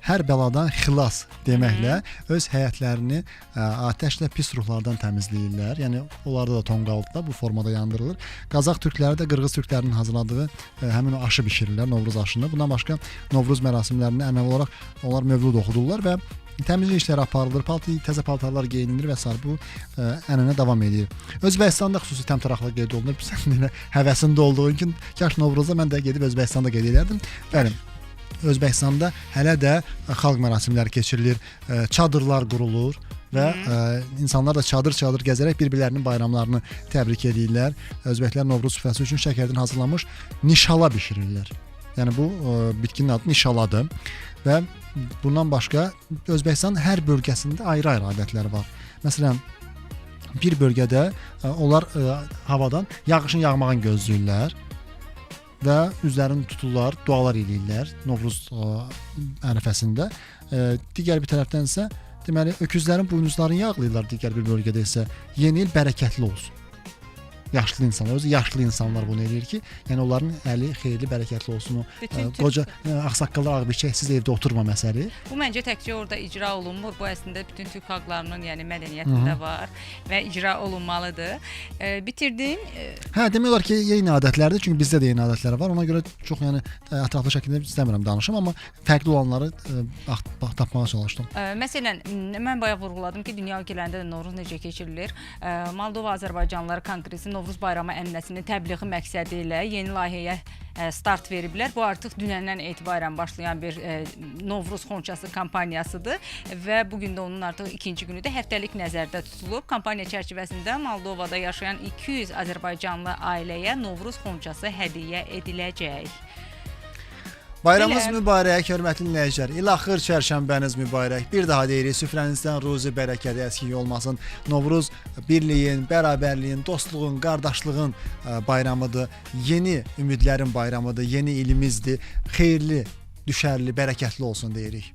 C: hər bəladan xilas deməklə öz həyətlərini atəşlə pis ruhlardan təmizləyirlər. Yəni onlarda da tonqalda bu formada yandırılır. Qazaq türkləri də qırğız türklərinin hazırladığı həmin o aşı bişirirlər, Novruz aşını. Bundan başqa Novruz mərasimlərində ənənəvi olaraq onlar mövlud oxudurlar və təmizlik işləri aparılır, təzə paltarlar geyinilir və s. Bu ənənə davam edir. Özbəkistanda xüsusi təmtəraqla qeyd olunur. Sən həvəsində olduğun üçün kaş Novruzda mən də gedib Özbəkistanda qeyd edərdim. Bəli. Özbəkistanda hələ də xalq mərasimləri keçirilir, çadırlar qurulur və insanlar da çadır gəzərək bir-birlərinin bayramlarını təbrik edirlər. Özbəklər Novruz süfrəsi üçün şəkərdən hazırlanmış nişala bişirirlər. Yəni bu bitkinin adı nişaladır və bundan başqa Özbəkistanın hər bölgəsində ayrı-ayrı adətləri var. Məsələn, bir bölgədə onlar havadan yağışın yağmağını gözləyirlər və üzlərini tuturlar, dualar eləyirlər Novruz ərəfəsində. Digər bir tərəfdən isə deməli öküzlərin buynuzlarını yağlayırlar, digər bir bölgədə isə yeni il bərəkətli olsun. Yaşlı insanlar, özü yaşlı insanlar bunu eləyir ki, yəni onların əli xeyirli, bərəkətli olsun. Qoca ağsaqqallar ağbirçəksiz evdə oturma məsələ.
B: Bu məncə təkcə orada icra olunmur. Bu əslində bütün Türk xalqlarının yəni mədəniyyətində var və icra olunmalıdır. Bitirdim.
C: Demək olar ki, yeni adətlərdir. Çünki bizdə də yeni adətlər var. Ona görə çox yəni ətraflı şəkildə istəmirəm danışım, amma fərqli olanları tapmağa çalışdım.
B: Məsələn, mən bayaq vurğuladım ki, dünya ölkələrində də Novruz necə keçirilir. Moldova Azərbaycanlıları Konqresi Novruz bayramı ənənəsinin təbliği məqsədi ilə yeni layihəyə start veriblər. Bu artıq dünəndən etibarən başlayan bir Novruz xonçası kampaniyasıdır və bugün də onun artıq ikinci günü də həftəlik nəzərdə tutulub. Kampaniya çərçivəsində Moldovada yaşayan 200 Azərbaycanlı ailəyə Novruz xonçası hədiyyə ediləcək.
C: Bayramınız mübarək, hörmətli dinləyicilər. İlaxır çərşənbəniz mübarək. Bir daha deyirik, süfrənizdən ruzi bərəkəti əskik olmasın. Novruz birliyin, bərabərliyin, dostluğun, qardaşlığın bayramıdır. Yeni ümidlərin bayramıdır, yeni ilimizdir. Xeyirli, düşərli, bərəkətli olsun deyirik.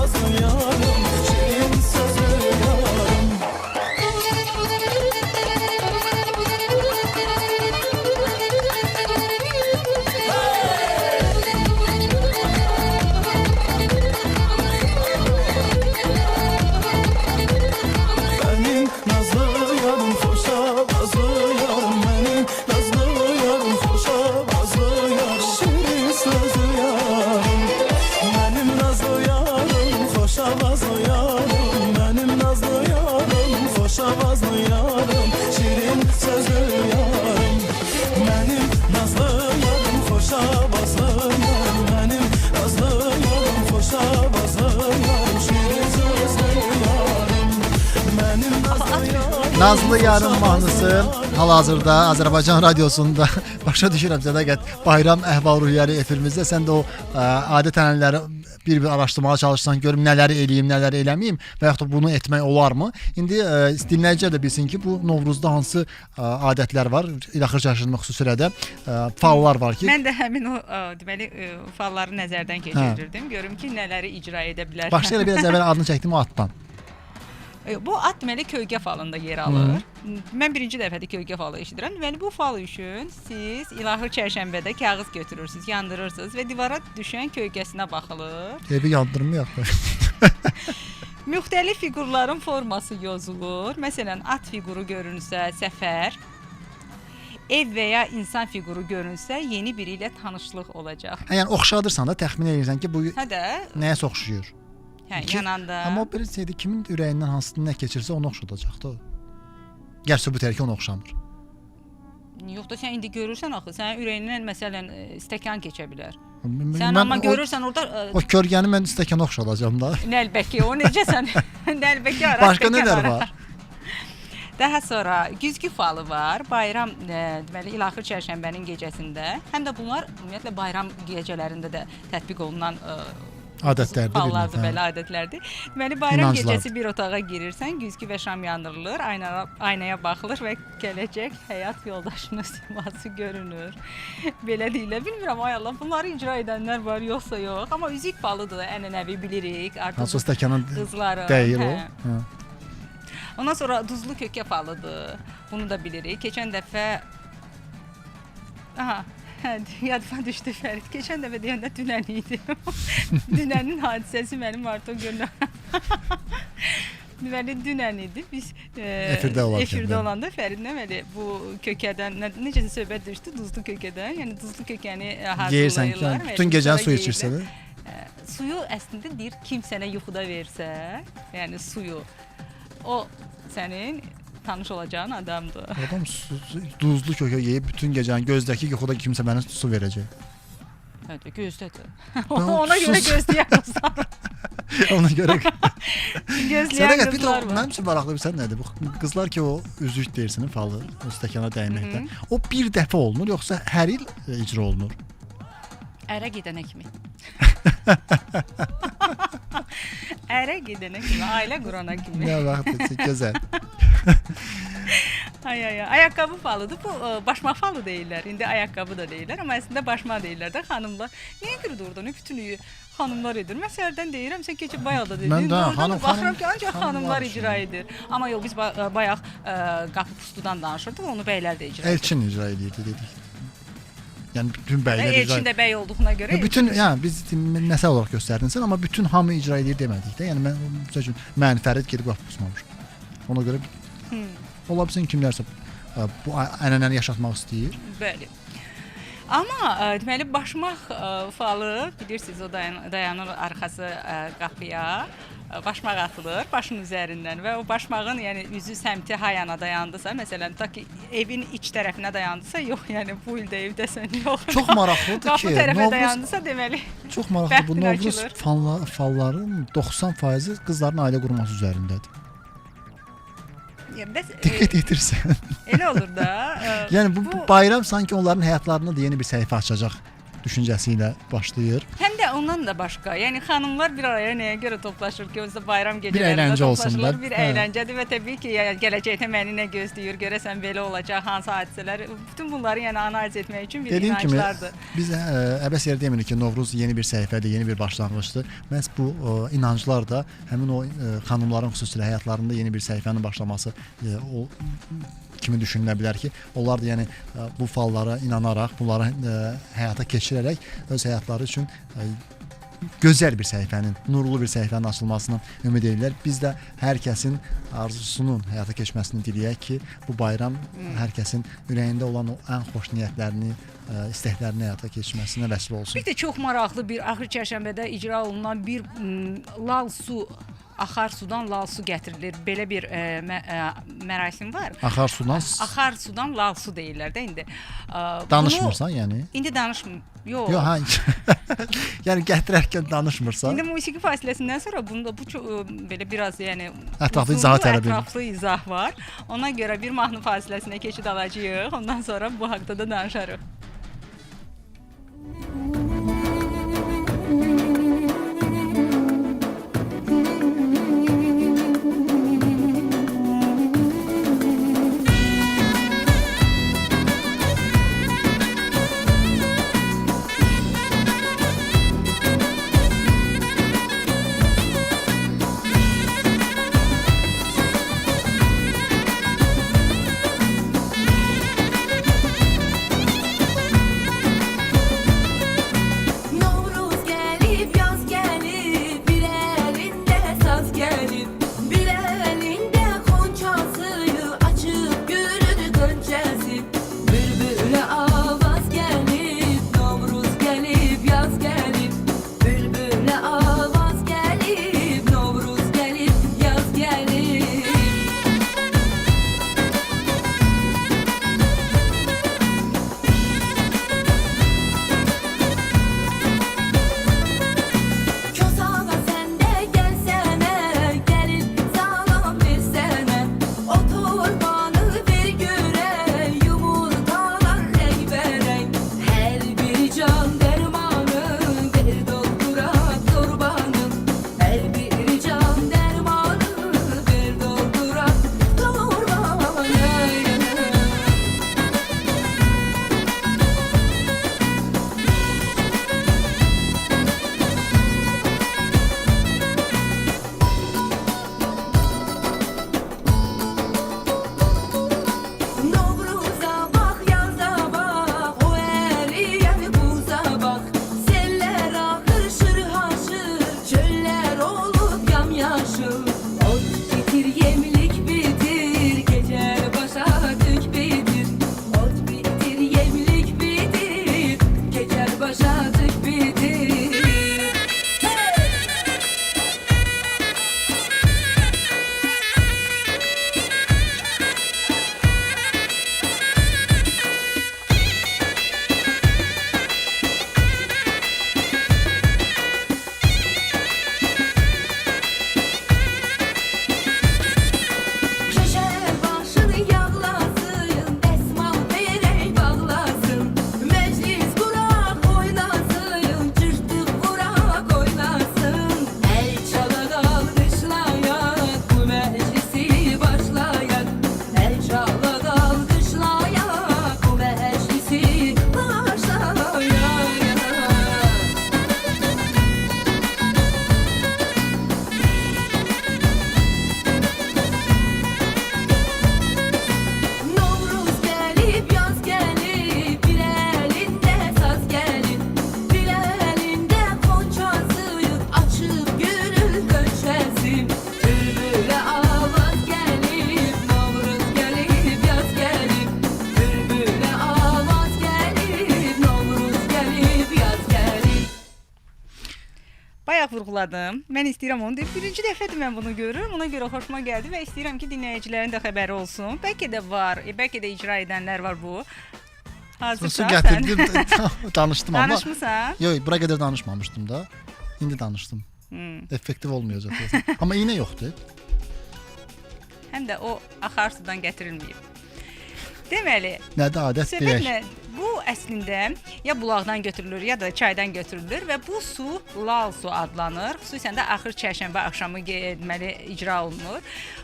I: vazlı yarım, şirin sözlü yarım. Benim nazlı yarım, hoşa vazlı yarım, benim nazlı yarım, hoşa vazlı yarım, şirin sözlü yarım. Benim nazlı yarım, hoşa vazlı yarım, benim nazlı yarım, hoşa vazlı yarım, şirin sözlü yarım. Benim nazlı yarım, hoşa vazlı yarım, benim nazlı yarım, hoşa vazlı yarım, şirin sözlü yarım. Benim nazlı yarım.
C: Nazlı yarım mahnısı hal-hazırda Azərbaycan radiosunda başa düşürəm Sədaqət bayram əhval-ruhiyyəli efirimizdə. Sən də o adət-ənənələri bir araşdırmağa çalışsan, görüm nələri eləyim, nələri eləməyim və yaxud da bunu etmək olarmı? İndi dinləyicilər də bilsin ki, bu Novruzda hansı adətlər var? İlaxır çərşənbə xüsusilə də fallar var ki.
B: Mən də həmin o deməli falları nəzərdən keçirirdim. Görüm ki, nələri icra edə bilər.
C: Başda elə biraz əvvəl adını çəkdim o atdan.
B: Bu at deməli kölgə falında yer alır. Mən birinci dəfədir kölgə falı eşidirəm. Deməli bu fal üçün siz İlaxır çərşənbədə kağız götürürsüz, yandırırsınız və divara düşən kölgəsinə baxılır.
C: Evi yandırmayaq.
B: Müxtəlif fiqurların forması yazılır. Məsələn, at fiquru görünsə səfər, ev və ya insan fiquru görünsə yeni biri ilə tanışlıq olacaq.
C: Yəni oxşadırsan da təxmin edirsən ki, bu
B: Hə də,
C: nəyə oxşuyur?
B: hə, yananda.
C: Amma o bir şeydir, kimin ürəyindən hansını nə keçirsə onu oxşadacaq da o. Gəl sübut edir ki, onu oxşamır.
B: Yox da sən indi görürsən axı, sənin ürəyindən məsələn stəkan keçə bilər. Sən
C: Mən
B: amma görürsən orada
C: o kölgəni mən stəkana oxşadacağam da.
B: nəlbəki, o necəsən? Nəlbəki ara.
C: Başqa
B: stəkan
C: nələr
B: ara.
C: var?
B: Daha sonra güzgü falı var. Bayram deməli İlaxır çərşənbənin gecəsində, həm də bunlar ümumiyyətlə bayram gecələrində də tətbiq olunan
C: Adətlərdir.
B: fallardır, belə adətlərdir. Deməli bayram
C: İnanclardır.
B: gecəsi bir otağa girirsən, güzgü və şam yandırılır, aynaya baxılır və gələcək həyat yoldaşının siması görünür. Belə deyilə bilmirəm, ay Allah, bunları icra edənlər var yoxsa yox, amma üzük falıdır, ənənəvi bilirik. Artıq
C: Hansı stəkanın
B: qızların.
C: deyil o.
B: hə.
C: Hə.
B: Ondan sonra duzlu kökə falıdır. Bunu da bilirik. Keçən dəfə yadıma düşdü Fərid. Keçən dəfə deyəndə dünən idi. Dünənin hadisəsi mənim artıq görünür. Deməli dünən idi. Biz efirdə olanda Fəridlə belə bu kökədən necəsə söhbət düşdü duzlu kökədən. Yəni duzlu kökəni
C: Yeyirsən
B: hazırlayırlar.
C: ki, bütün gecəni su içirsən.
B: Suyu əslində deyir kim sənə yuxuda versə, yəni suyu o sənin tanış olacağın adamdır.
C: Adam duzlu kökə yeyib bütün gecəni gözdəki yuxuda kimsə mənə su verəcək.
B: Hə də gözdədir. Ona görə gözləyən qızlar.
C: Ona görə.
B: Gözləyən qızlar var.
C: Mənim üçün maraqlı bilsən nədir? Bu qızlar ki o üzük deyirsin falı, o stəkana dəyməkdə. O bir dəfə olunur yoxsa hər il icra olunur?
B: Ərə gedənə kimi. Ərə gedənə kimi, ailə qurana kimi.
C: Nə vaxt gözəl.
B: Ayaqqabı falıdır. Bu başmaq falı deyirlər. İndi ayaqqabı da deyirlər, amma əslində başmaq deyirlər də xanımlar. Niyə görə doğrudan bütün xanımlar edir? Mən səhərdən deyirəm, sən keçib bayaq da dedin.
C: Mən də
B: baxıram ki, ancaq xanımlar icra edir. Amma yox, biz bayaq qapı pustudan danışırdıq, onu bəylər də icra edir.
C: Elçin icra edirdi dedik. Yəni bütün bəylər icra.
B: Elçin də bəy olduğuna görə.
C: Bütün, yəni biz nəsə olaraq göstərdin sən, amma bütün hamı icra edir demədik də. Yəni mən məsəl üçün mən Fərid gedib qapı pusmamışam. Ona görə ola bilsin kimlərsə bu ənənəni yaşatmaq istəyir.
B: Bəli. Amma deməli başmaq falı bilirsiniz o dayanır arxası qapıya. Başmaq atılır başın üzərindən və o başmağın yəni üzü səmti hayana dayandısa, məsələn ta ki evin iç tərəfinə dayandısa, yox, yəni bu ildə evdəsən, yox.
C: Çox maraqlıdır ki,
B: qapı tərəfə dayandısa deməli.
C: Çox maraqlıdır bu Novruz falların 90% qızların ailə qurması üzərindədir. Diqqət edirsən.
B: Elə olur da.
C: Yəni bu bayram sanki onların həyatlarında da yeni bir səhifə açacaq düşüncəsi ilə başlayır.
B: Həm də də ondan da başqa. Yəni xanımlar bir araya nəyə görə toplaşır ki, özdə bayram
C: Bir
B: gecələrində
C: əyləncə olsun
B: toplaşırlar.
C: da.
B: Bir
C: Hə.
B: əyləncədir və təbii ki, gələcəkdə məni nə gözləyir, görəsən belə olacaq, hansı hadisələr, bütün bunları yəni analiz etmək üçün bir
C: Dediyim kimi
B: inanclardır.
C: biz əbəs yerə demirik ki, Novruz yeni bir səhifədir, yeni bir başlanğıcdır. Məhz bu inanclar da həmin o xanımların xüsusilə həyatlarında yeni bir səhifənin başlaması o kimi düşünülə bilər ki, onlar da yəni bu fallara inanaraq, bunları həyata keçirərək öz həyatları üçün gözəl bir səhifənin, nurlu bir səhifənin açılmasını ümid edirlər. Biz də hər kəsin arzusunun həyata keçməsini diləyək ki, bu bayram hər kəsin ürəyində olan o ən xoş niyyətlərini, istəklərini həyata keçməsinə vəsilə olsun.
B: Bir də çox maraqlı bir axır çərşənbədə icra olunan bir lal su, axar sudan lal su gətirilir. Belə bir mərasim var.
C: Axar sudan
B: Axar sudan lal su deyirlər də indi.
C: danışmırsan yəni?
B: İndi danışmır. Yox.
C: Yox, ha. Yəni gətirərkən danışmırsan.
B: İndi musiqi fasiləsindən sonra bunda bu belə biraz yəni
C: Ətraflı
B: uzunlu,
C: izah tələb edir.
B: ətraflı izah var. Ona görə bir mahnı fasiləsinə keçid alacağıq. Ondan sonra bu haqqda da danışarıq. vurğuladım. Mən istəyirəm onu deyim. Birinci dəfədir mən bunu görürəm. Ona görə xoşuma gəldi və istəyirəm ki, dinləyicilərin də xəbəri olsun. Bəlkə də var, bəlkə də icra edənlər var bu. Hazırsan
C: sən? Danışdım amma.
B: Danışmısan?
C: Yox, bura qədər danışmamışdım da. İndi danışdım. Effektiv olmayacaq. Amma iynə yoxdur.
B: Həm də o axar sudan gətirilməyib. Deməli,
C: Nədir adət deyək?
B: Bu əslində ya bulaqdan götürülür, ya da çaydan götürülür və bu su lal su adlanır. Xüsusən də axır çərşənbə axşamı deməli icra olunur.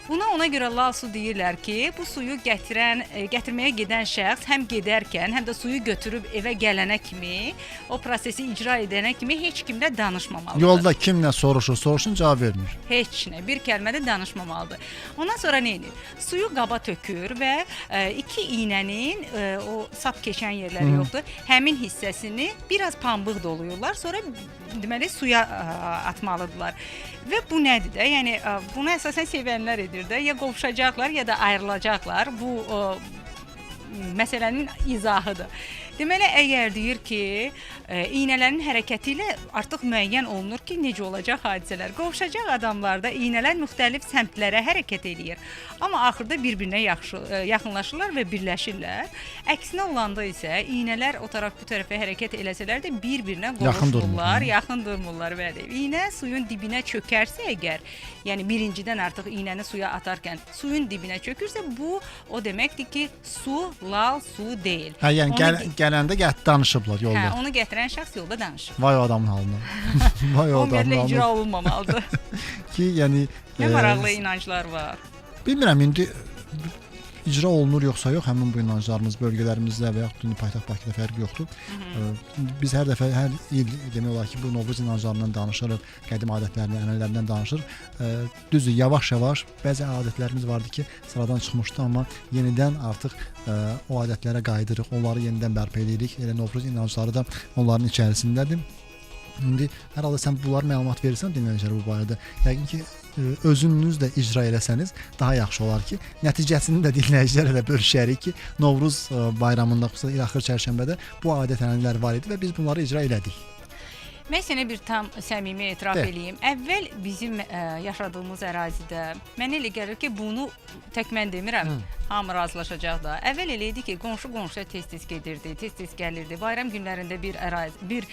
B: Buna ona görə lal su deyirlər ki, bu suyu gətirməyə gedən şəxs həm gedərkən, həm də suyu götürüb evə gələnə kimi, o prosesi icra edənə kimi heç kimlə danışmamalıdır.
C: Yolda kim nə soruşsun cavab vermir.
B: Heç nə, bir kəlmə də danışmamalıdır. Ondan sonra nə edir? Suyu qaba tökür və iki iynənin o sap keçən yerləri yoxdur. Həmin hissəsini biraz pambıq doluyurlar, sonra deməli suya atmalıdırlar. Və bu nədir də? Yəni bunu əsasən sevənlər edir də. Ya qovuşacaqlar, ya da ayrılacaqlar. Bu məsələnin izahıdır. Deməli, əgər deyir ki, iynələrin hərəkəti ilə artıq müəyyən olunur ki, necə olacaq hadisələr. Qovuşacaq adamlarda iynələr müxtəlif səmtlərə hərəkət edir. Amma axırda bir-birinə yaxınlaşırlar və birləşirlər. Əksinə olanda isə iynələr o tərəf bu tərəfə hərəkət eləsələr də bir-birinə qovuşurlar, yaxın durmurlar. Bəli. İynə suyun dibinə çökərsə əgər, yəni birincidən artıq iynəni suya atarkən suyun dibinə çökürsə, bu o deməkdir ki, su lal su deyil.
C: Hə, yəni gələndə danışıblar yolda.
B: Hə, onu gətirən şəxs yolda danışır.
C: Vay o adamın halına. Vay o adamın halına.
B: Ümumiyyətlə icra olunmamalıdır.
C: Ki, yəni
B: nə maraqlı inanclar var.
C: Bilmirəm indi icra olunur yoxsa yox, həmin bu inanclarımız bölgələrimizdə və yaxud da paytaxt Bakıda fərqi yoxdur. Biz hər dəfə, hər il demək olar ki, bu Novruz inanclarından danışırıq, qədim adətlərindən, ənənələrindən danışırıq. Düzdür, yavaş-yavaş bəzi adətlərimiz vardı ki, sıradan çıxmışdı, amma yenidən artıq o adətlərə qayıdırıq, onları yenidən bərpa edirik. Elə Novruz inancları da onların içərisindədir. İndi hər halda sən bunları məlumat verirsən dinləyicilər bu barədə. Yəqin ki, özünüz də icra eləsəniz daha yaxşı olar ki, nəticəsini də dinləyicilərlə də bölüşərik ki, Novruz bayramında, xüsusən il axır çərşənbədə bu adət-ənənələr var idi və biz bunları icra elədik.
B: Mən sənə bir tam səmimi etiraf eləyim. Əvvəl bizim yaşadığımız ərazidə mənə elə gəlir ki, bunu tək mən demirəm, hamı razılaşacaq da. Əvvəl elə idi ki, qonşu-qonşuya tez-tez gedirdi, tez-tez gəlirdi. Bayram günlərində bir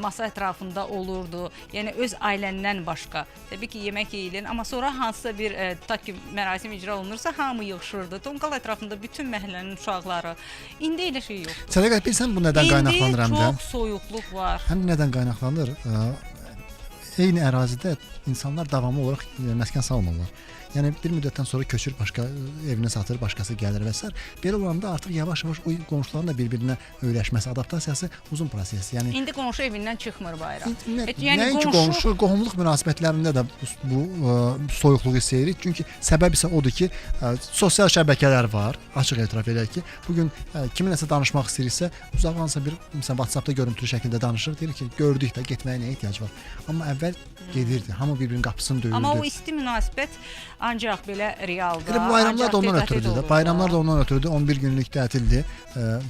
B: masa ətrafında olurdu. Yəni öz ailəndən başqa. Təbii ki, yemək yeyilir, amma sonra hansısa bir mərasim icra olunursa, hamı yığışırdı. Tonqal ətrafında bütün məhəllənin uşaqları. İndi elə şey yoxdur.
C: Sədaqət, bilirsən bu nədən qaynaqlanır həm də?
B: İndi çox soyuqluq var.
C: Həm nədən qaynaqlanır? Eyni ərazidə insanlar davamlı olaraq məskən salmırlar. Yəni bir müddətdən sonra köçür, başqa evini satır, başqası gəlir və s. Belə olanda artıq yavaş-yavaş o qonşuların da bir-birinə öyrəşməsi, adaptasiyası uzun proses. Yəni
B: indi qonşu evindən çıxmır bayram.
C: Nəinki qonşu, qohumluq münasibətlərində də bu soyuqluğu hiss edirik. Çünki səbəb isə odur ki, sosial şəbəkələr var. Açıq etiraf edək ki, bu gün kiminləsə danışmaq istəyirsə, uzaqdansa bir məsələn WhatsApp-da görüntülü şəkildə danışır, deyir ki, gördük də getməyə nə ehtiyac var. Amma əvvəl gedirdi, hamı bir-birinin qapısını döyürdü.
B: Amma o isti münasibət ancaq belə realda.
C: Elə bayramlar da ondan ötürüdür. Bayramlar da ondan ötürüdür. 11 günlük tətildir.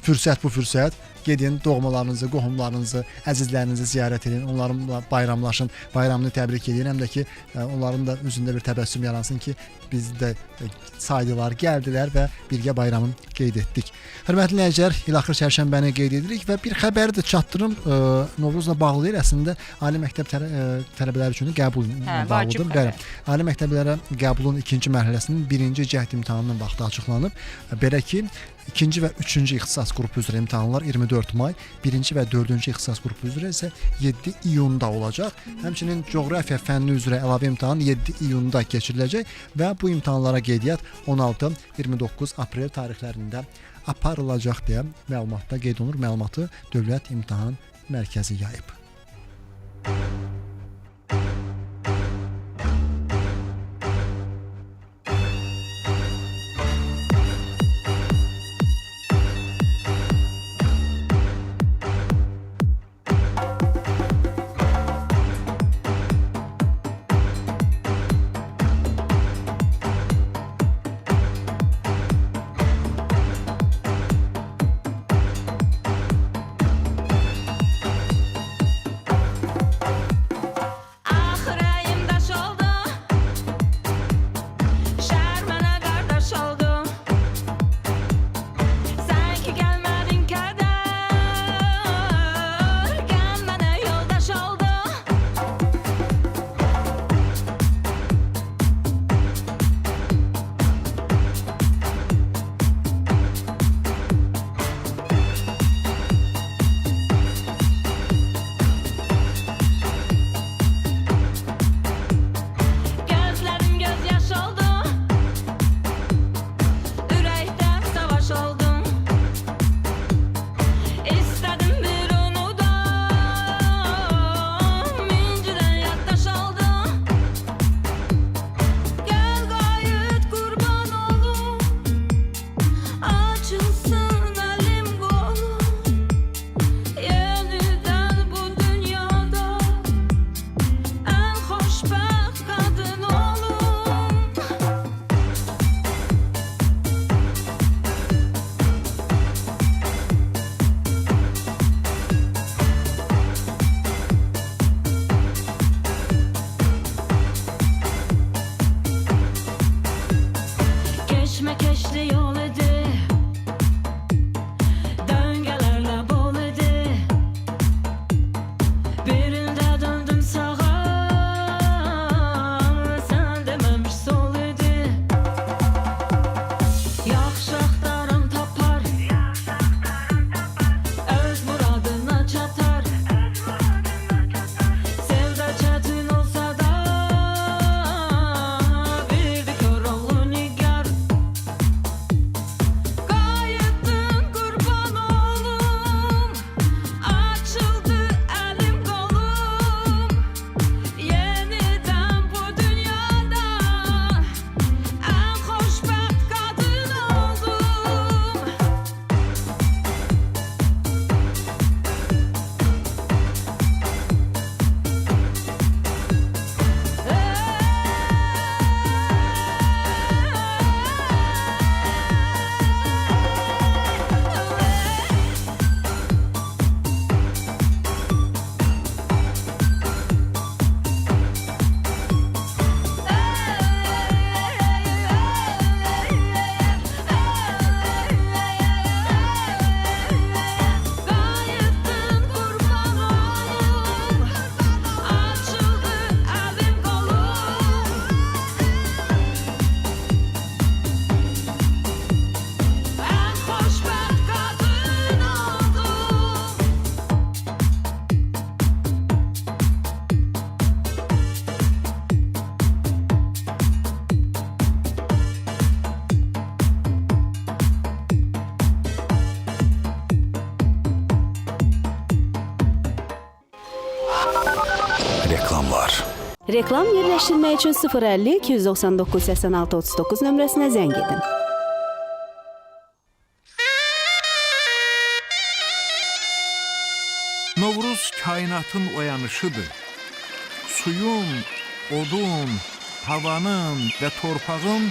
C: Fürsət bu fürsət. Gedin doğmalarınızı, qohumlarınızı, əzizlərinizi ziyarət edin. Onlarla bayramlaşın, bayramını təbrik edin. Həm də ki, onların da üzündə bir təbəssüm yaransın ki, biz də saydılar, gəldilər və birgə bayramını qeyd etdik. Hörmətli dinləyicilər, il axır çərşənbəni qeyd edirik və bir xəbəri də çatdırım. Novruzla bağlı deyil, əslində ali məktəb tələbələri üçün qəbul bağlıdır. Bəli. Ali məktəblərə qəbulun ikinci mərhələsinin birinci cəhd imtahanının vaxtı açıqlanıb. Belə ki, İkinci və üçüncü ixtisas qrupu üzrə imtahanlar 24 may, birinci və dördüncü ixtisas qrupu üzrə isə 7 iyunda olacaq. Həmçinin coğrafiya fənni üzrə əlavə imtahan 7 iyunda keçiriləcək və bu imtahanlara qeydiyyat 16-29 aprel tarixlərində aparılacaq deyə məlumatda qeyd olunur. Məlumatı Dövlət İmtahan Mərkəzi yayıb.
G: Reklam yerləşdirmək üçün 050 299 86 39 nömrəsinə zəng edin.
D: Novruz kainatın oyanışıdır. Suyun, odun, havanın və torpağın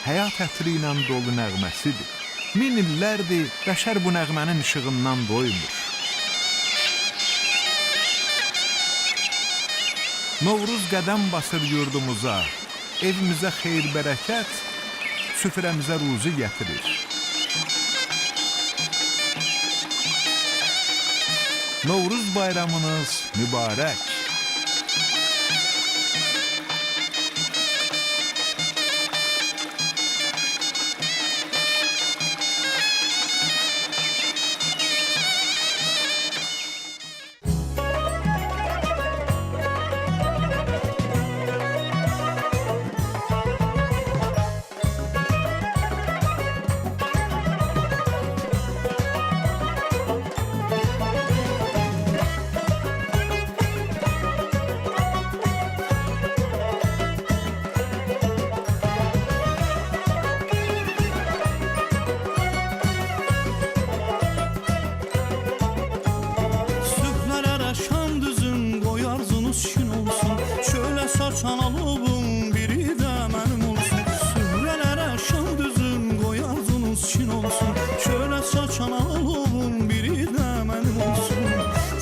D: həyat ətri ilə dolu nəğməsidir. Min illərdir bəşər bu nəğmənin işığından doymur. Novruz qədəm basır yurdumuza, evimizə xeyir-bərəkət, süfrəmizə ruzi gətirir. Novruz bayramınız mübarək.
A: Saçan alovun biri de mənim olsun. Sührələrə şan düzün qoy arzunuz çin olsun. Şöyle saçan alovun biri de mənim olsun.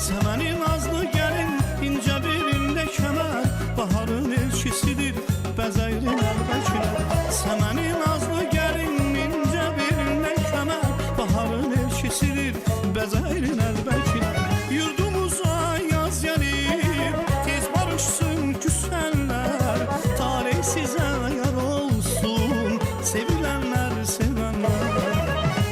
A: Səmənin nazlı gəlin incə birində kəmər, baharın elçisidir bəzəyrin əlbəkilər. Səmənin nazlı gəlin incə birində kəmər, baharın elçisidir bəzəyrin əlbəkilər. Yurdumuza yaz gəlib tez barışsın küsənlər, talih sizə yar olsun, sevilenler sevenler.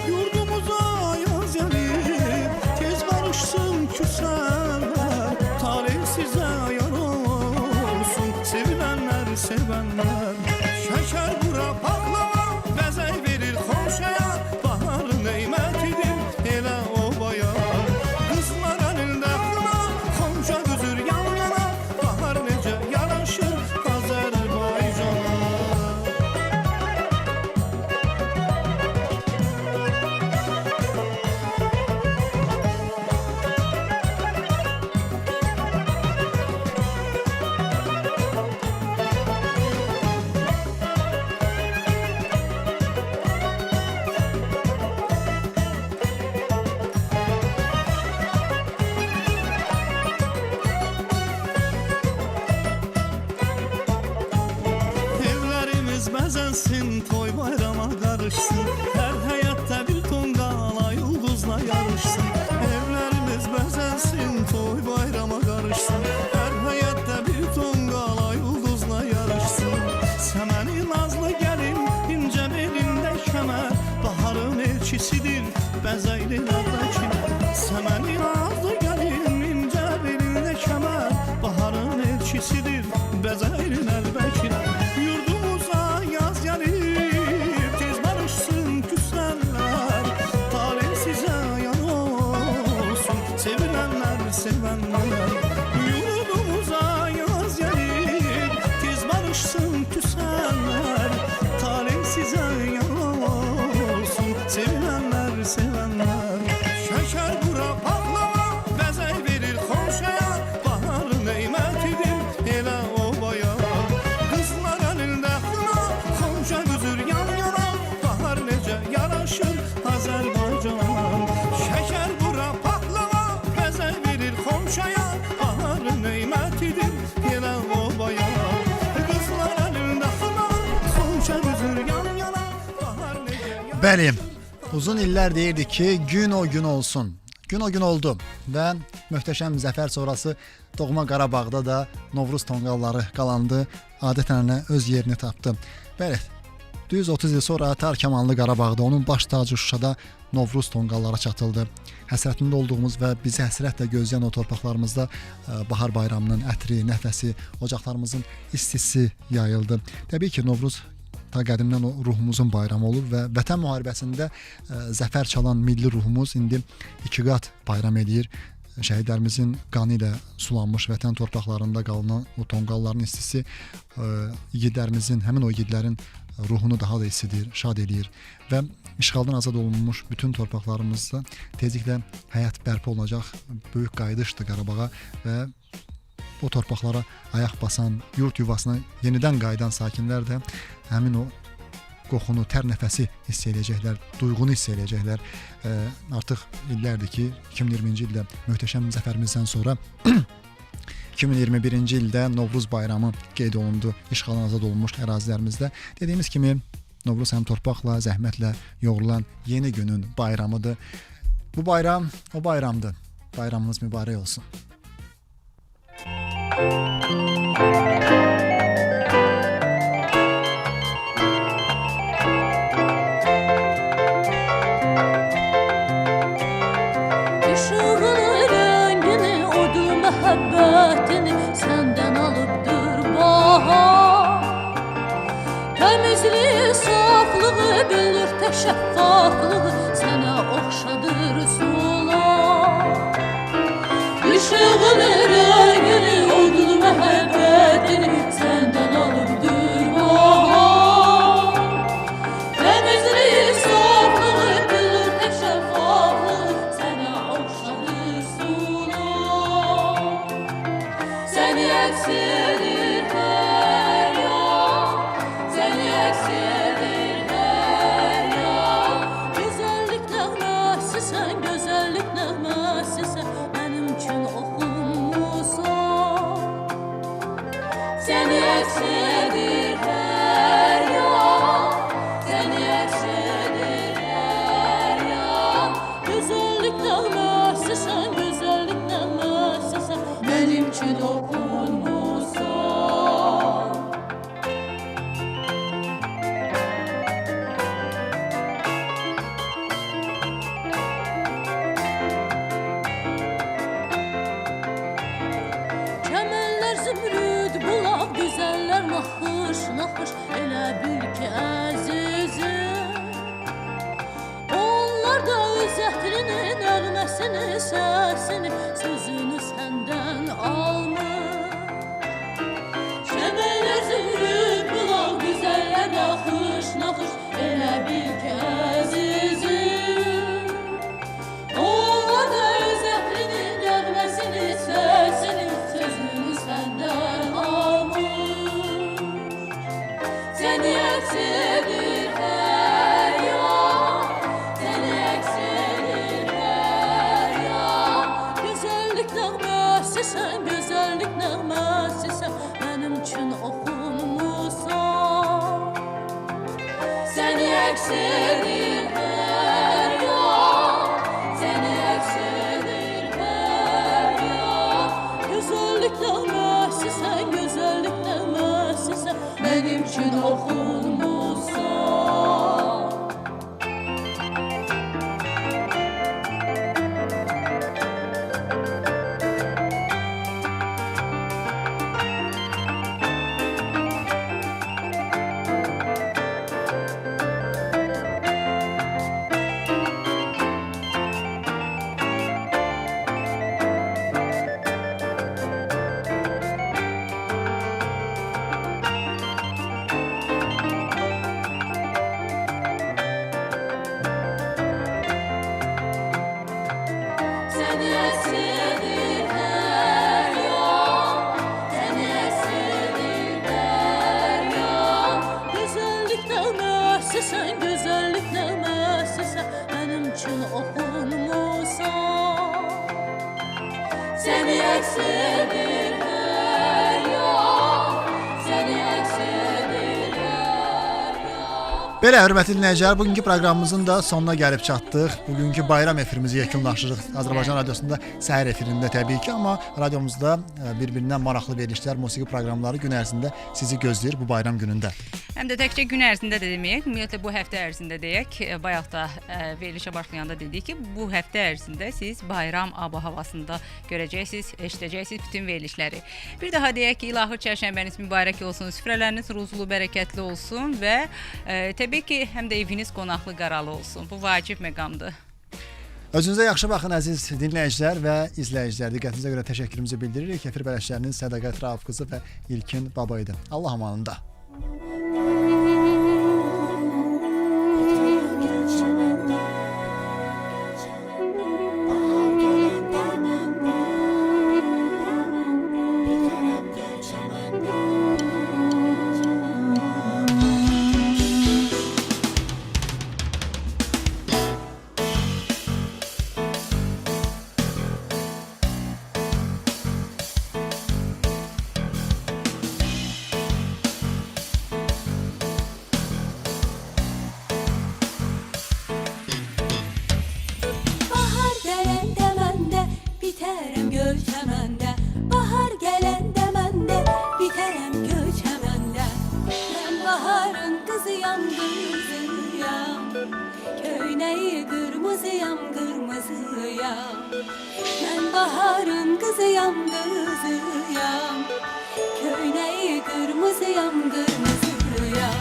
A: Yurdumuza yaz gəlib tez barışsın küsənlər, talih sizə yar olsun, sevilenler sevenler. Şəkər bura paxlava bəzək verir xonşaya, baharın neymətidir elə obaya. Qızlar əlində xına, xonşa düzür yan yana, bahar necə yaraşır Azərbaycana. Evlərimiz bəzənsin, toy bayrama qarışsın, hər həyatda bir tonqala ulduzla yarışsın. Evlərimiz bəzənsin, toy bayrama qarışsın, hər həyatda bir tonqala ulduzla yarışsın. Səməni nazlı gəlin incə belində kəmər, baharın elçisidir bəzəylin əvvəkilər. Səməni nazlı gəlin incə belində kəmər, baharın elçisidir bəzəylin əlbəkilər. Yurdumuza yaz gəlib tez barışsın küsənlər, talih sizə yan olsun, sevilenler sevenler. Yurdumuza yaz gəlib tez barışsın küsənlər, talih sizə yan olsun, sevilenler sevenler. Şəkər bura paxlava bəzək verir xonşaya, baharın neymətidir elə obaya. Qızlar əlində xına, xonşa düzür yan yana, bahar necə yaraşır Azərbaycana. Şəkər bura paxlava bəzək verir xonşaya, baharın neymətidir elə obaya. Qızlar əlində xına, xonşa düzür yan yana, bahar necə
C: Bəli, uzun illər deyirdik ki, gün o gün olsun. Gün o gün oldu və möhtəşəm zəfər sonrası doğma Qarabağda da Novruz tonqalları qalandı, adətən öz yerini tapdı. Bəli, düz 30 il sonra Tarkamanlı Qarabağda, onun baş tacı Şuşada Novruz tonqalları çatıldı. Həsrətində olduğumuz və bizi həsrətlə gözləyən o torpaqlarımızda bahar bayramının ətri, nəfəsi, ocaqlarımızın istisi yayıldı. Təbii ki, Novruz ta qədimdən o ruhumuzun bayramı olub və Vətən müharibəsində zəfər çalan milli ruhumuz indi iki qat bayram edir. şəhidlərimizin qanı ilə sulanmış vətən torpaqlarında qalınan o tonqalların istisi igidlərimizin, həmin o igidlərin ruhunu daha da isidir, şad eləyir və işğaldan azad olunmuş bütün torpaqlarımızda tezliklə həyat bərpa olunacaq böyük qayıdışdır Qarabağa və o torpaqlara ayaq basan, yurt yuvasına yenidən qayıdan sakinlər də həmin o qoxunu, tər nəfəsi hiss eləyəcəklər, duyğunu hiss eləyəcəklər. Artıq illərdir ki, 2020-ci ildə möhtəşəm zəfərimizdən sonra 2021-ci ildə Novruz bayramı qeyd olundu işğaldan azad olunmuş ərazilərimizdə. Dediyimiz kimi Novruz həm torpaqla, zəhmətlə yoğrulan yeni günün bayramıdır. Bu bayram o bayramdır. Bayramınız mübarək olsun.
E: Məhəbbətini səndən alıbdır bahar. Təmizliyi, saflığı, billirtə şəffaflığı sənə oxşadır sular. İşığını, rəngini, odlu məhəbbətini səndən alıbdır bahar. Təmizliyi, saflığı, billirtə şəffaflığı sənə oxşadır sular. Səni əks edir hər yan, səni əks edir hər yan. Gözəllik nəğməsisən, gözəllik nəğməsisən, mənim üçün oxunmusan. Səni əks edir hər yan, səni əks edir hər yan. Gözəllik nəğməsisən, gözəllik nəğməsisən, mənim üçün oxunmusan. Çəmənlər zümrüd, bulaq, güzəllər naxış, naxış, elə bil ki əzizim. Onlar da öz ətrini, nəğməsini, səsini, sözünü səndən almış. Çəmənlər zümrüd, bulaq, güzəllər naxış, naxış, elə bil ki əzizim. Onlar da öz ətrini, nəğməsini, səsini, sözünü səndən almış. Səni əks edir hər yan, səni əks edir hər yan. Gözəllik nəğməsisən, gözəllik nəğməsisən, mənim üçün oxunmusan. Səni əks edir hər yan, səni əks edir hər yan. Gözəllik nəğməsisən, gözəllik nəğməsisən, mənim üçün oxunmusan. Səni əks edir hər yan, səni əks edir hər yan. Gözəllik nəğməsisən, gözəllik nəğməsisən, mənim üçün oxunmusan. Səni əks edir hər yan, səni əks edir hər yan.
C: Belə hörmətli dinləyicilər, bugünkü proqramımızın da sonuna gəlib çatdıq. Bugünkü bayram efirimizi yekunlaşdırırıq Azərbaycan Radiosunda səhər efirində təbii ki, amma radiomuzda bir-birindən maraqlı verilişlər, musiqi proqramları gün ərzində sizi gözləyir bu bayram günündə.
B: Həm də təkcə gün ərzində də deməyək, ümumiyyətlə bu həftə ərzində deyək. Bayaq da verilişə başlayanda dedik ki, bu həftə ərzində siz bayram ab-havasında görəcəksiniz, eşidəcəksiniz bütün verilişləri. Bir daha deyək ki, ilahır çərşənbəniz mübarək olsun, süfrələriniz ruzlu, bərəkətli olsun və təbii ki, həm də eviniz qonaqlı, qaralı olsun. Bu vacib məqamdır.
C: Özünüzə yaxşı baxın əziz dinləyicilər və izləyicilər. Diqqətinizə görə təşəkkürümüzü bildiririk. Efir bələdçilərinin Sədaqət Rauf qızı və İlkin baba idi. Allah amanında.
E: Bahar gələndə məndə bitərəm gölçəməndə. Bahar gələndə məndə bitərəm gölçəməndə. Mən baharın qızıyam, qızıyam. Köynəyi qırmızıyam, qırmızıyam. Mən baharın qızıyam, qızıyam. Köynəyi qırmızıyam, qırmızıyam.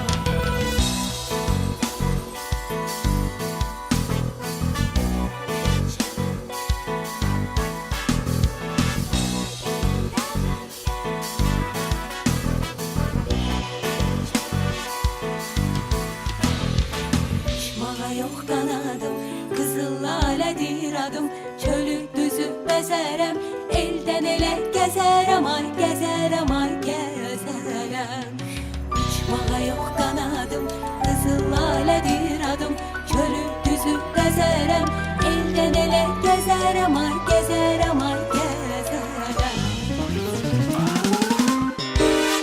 E: Uçmağa yox qanadım, qızıl lalədir adım. Çölü düzü bəzərəm, eldən elə gəzərəm, ay gəzərəm, ay gəzərəm. Uçmağa yox qanadım, qızıl lalədir adım. Çölü düzü bəzərəm, eldən elə gəzərəm, ay gəzərəm, ay gəzərəm.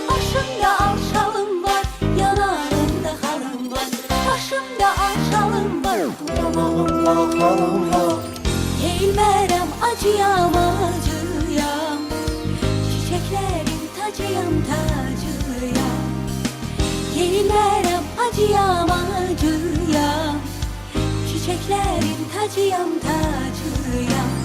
E: Başımda alşalım var, yanağımda xalım var. Başımda alşalım var, yanağımda xalım var. Eğilmərəm, acıyam, acıyam. Çiçəklərin tacıyam, tacıyam. Eğilmərəm, acıyam, acıyam. Çiçəklərin tacıyam, tacıyam.